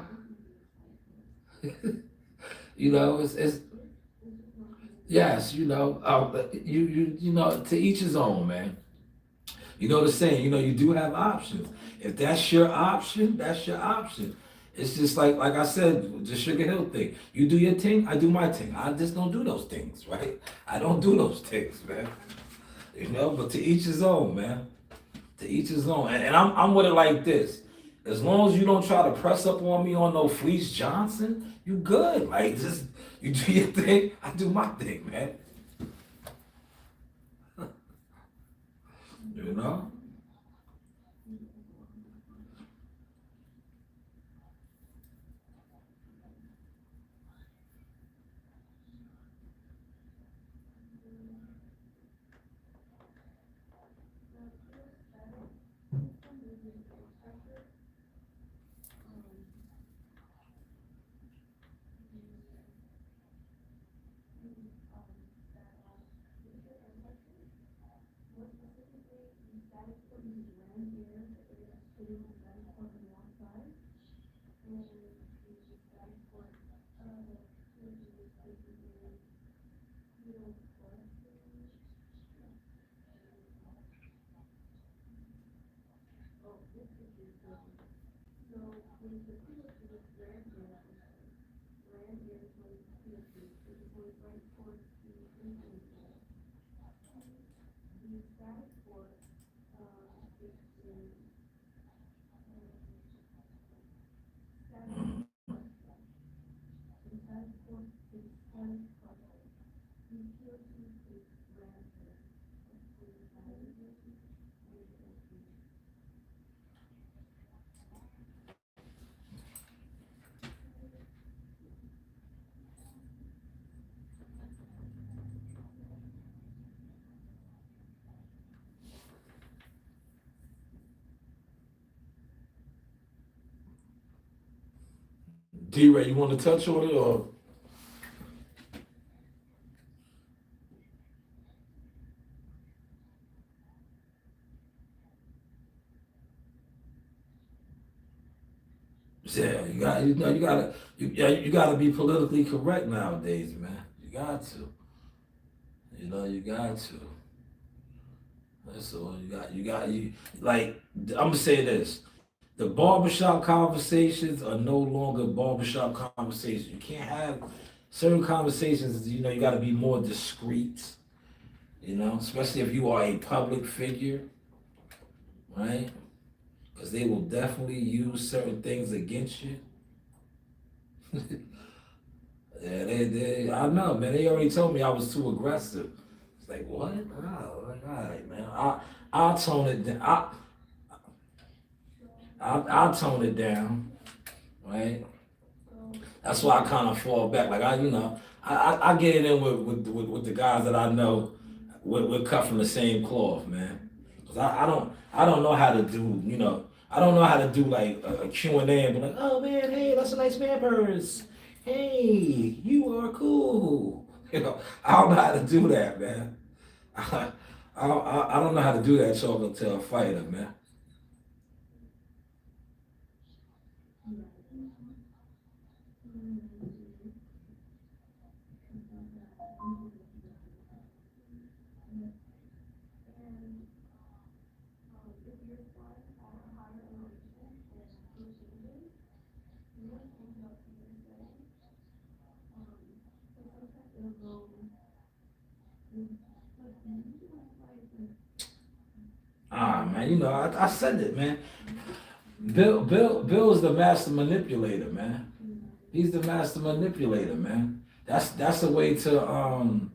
It's yes, to each his own, man. You know the saying, you do have options. If that's your option, that's your option. It's just like I said, the Sugar Hill thing. You do your thing, I do my thing. I just don't do those things, right? I don't do those things, man. But to each his own, man. To each his own. And I'm with it like this. As long as you don't try to press up on me on no Fleece Johnson, you good. Like just you do your thing, I do my thing, man. You know? D-Ray, you want to touch on it or? Yeah, you gotta be politically correct nowadays, man. You got to. You got to. That's all you like. I'm gonna say this: the barbershop conversations are no longer barbershop conversations. You can't have certain conversations. You got to be more discreet. Especially if you are a public figure, right? Because they will definitely use certain things against you. Yeah, I know, man. They already told me I was too aggressive. It's like, what? Oh, like, all right, man. I'll tone it down. I'll tone it down, right? That's why I kind of fall back. Like I get it in with the guys that I know. We're cut from the same cloth, man. 'Cause I don't know how to do, I don't know how to do like a Q&A and be like, oh man, hey, that's a nice Pampers. Hey, you are cool. I don't know how to do that, man. I don't know how to do that talking to a fighter, man. Man, I said it, man. Bill's the master manipulator, man. He's the master manipulator, man. That's a way to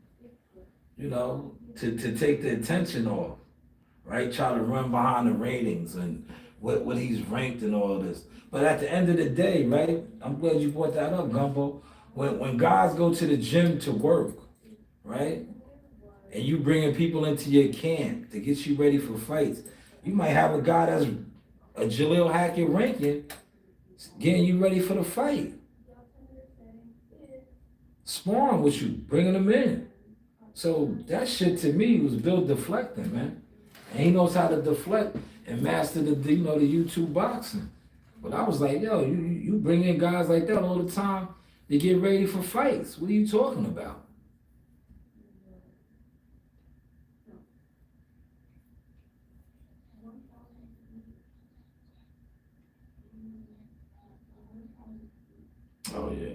to take the attention off, right? Try to run behind the ratings and what he's ranked and all this. But at the end of the day, right? I'm glad you brought that up, Gumbo. When guys go to the gym to work, right? And you bringing people into your camp to get you ready for fights, you might have a guy that's a Jaleel Hackett ranking getting you ready for the fight, sparring with you, bringing them in. So that shit to me was Bill deflecting, man. And he knows how to deflect and master the YouTube boxing. But I was like, yo, you bring in guys like that all the time to get ready for fights. What are you talking about? Oh yeah.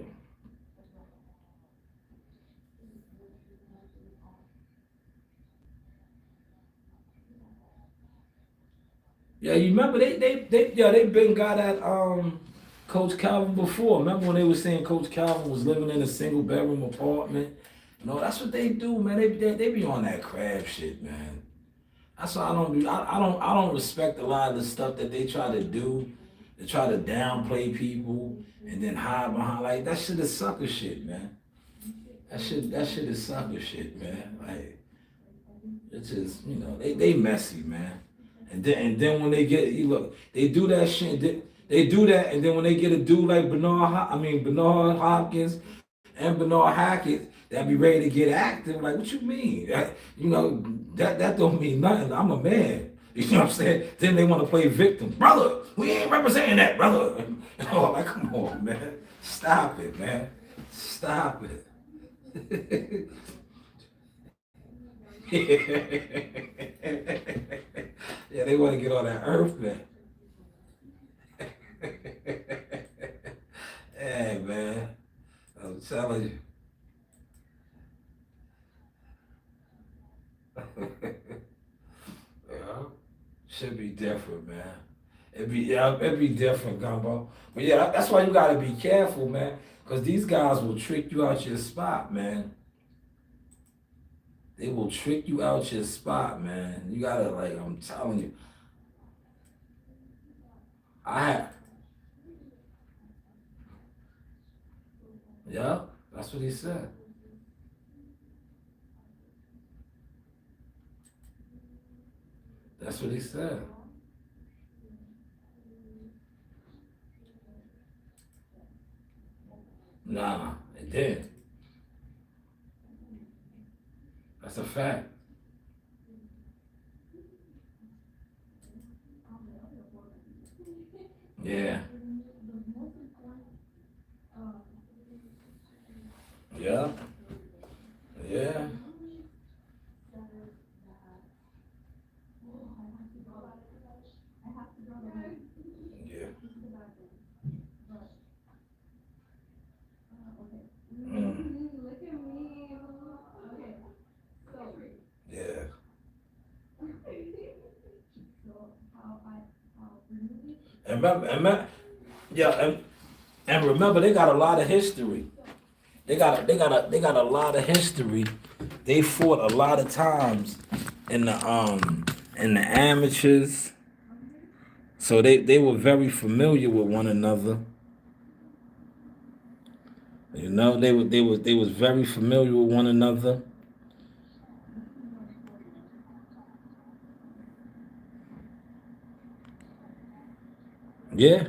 Yeah, you remember they been got at Coach Calvin before. Remember when they were saying Coach Calvin was living in a single bedroom apartment? No, that's what they do, man. They be on that crab shit, man. That's why I don't do. I don't respect a lot of the stuff that they try to do. They try to downplay people and then hide behind like that shit is sucker shit, man. That shit is sucker shit, man. Like it's just they messy, man. And then when they get you look, they do that shit. They do that, and then when they get a dude like Bernard Hopkins and Bernard Hackett that be ready to get active, like what you mean? That don't mean nothing. I'm a man. You know what I'm saying? Then they want to play victim, brother. We ain't representing that, brother. Like come on, man. Stop it, man. Stop it. Yeah, they want to get on that earth, man. Hey, man, I'm telling you. Yeah, should be different, man. It'd be different, Gumbo. But yeah, that's why you gotta be careful, man, because these guys will trick you out your spot, man. They will trick you out your spot, man. You gotta I'm telling you. I have, yeah, that's what he said. That's what he said. Nah, it did. That's a fact. Yeah. Yeah. Yeah. Yeah. Mm. Yeah. And yeah, and remember they got a lot of history. They got a lot of history. They fought a lot of times in the amateurs. So they were very familiar with one another. You know, they was very familiar with one another. Yeah.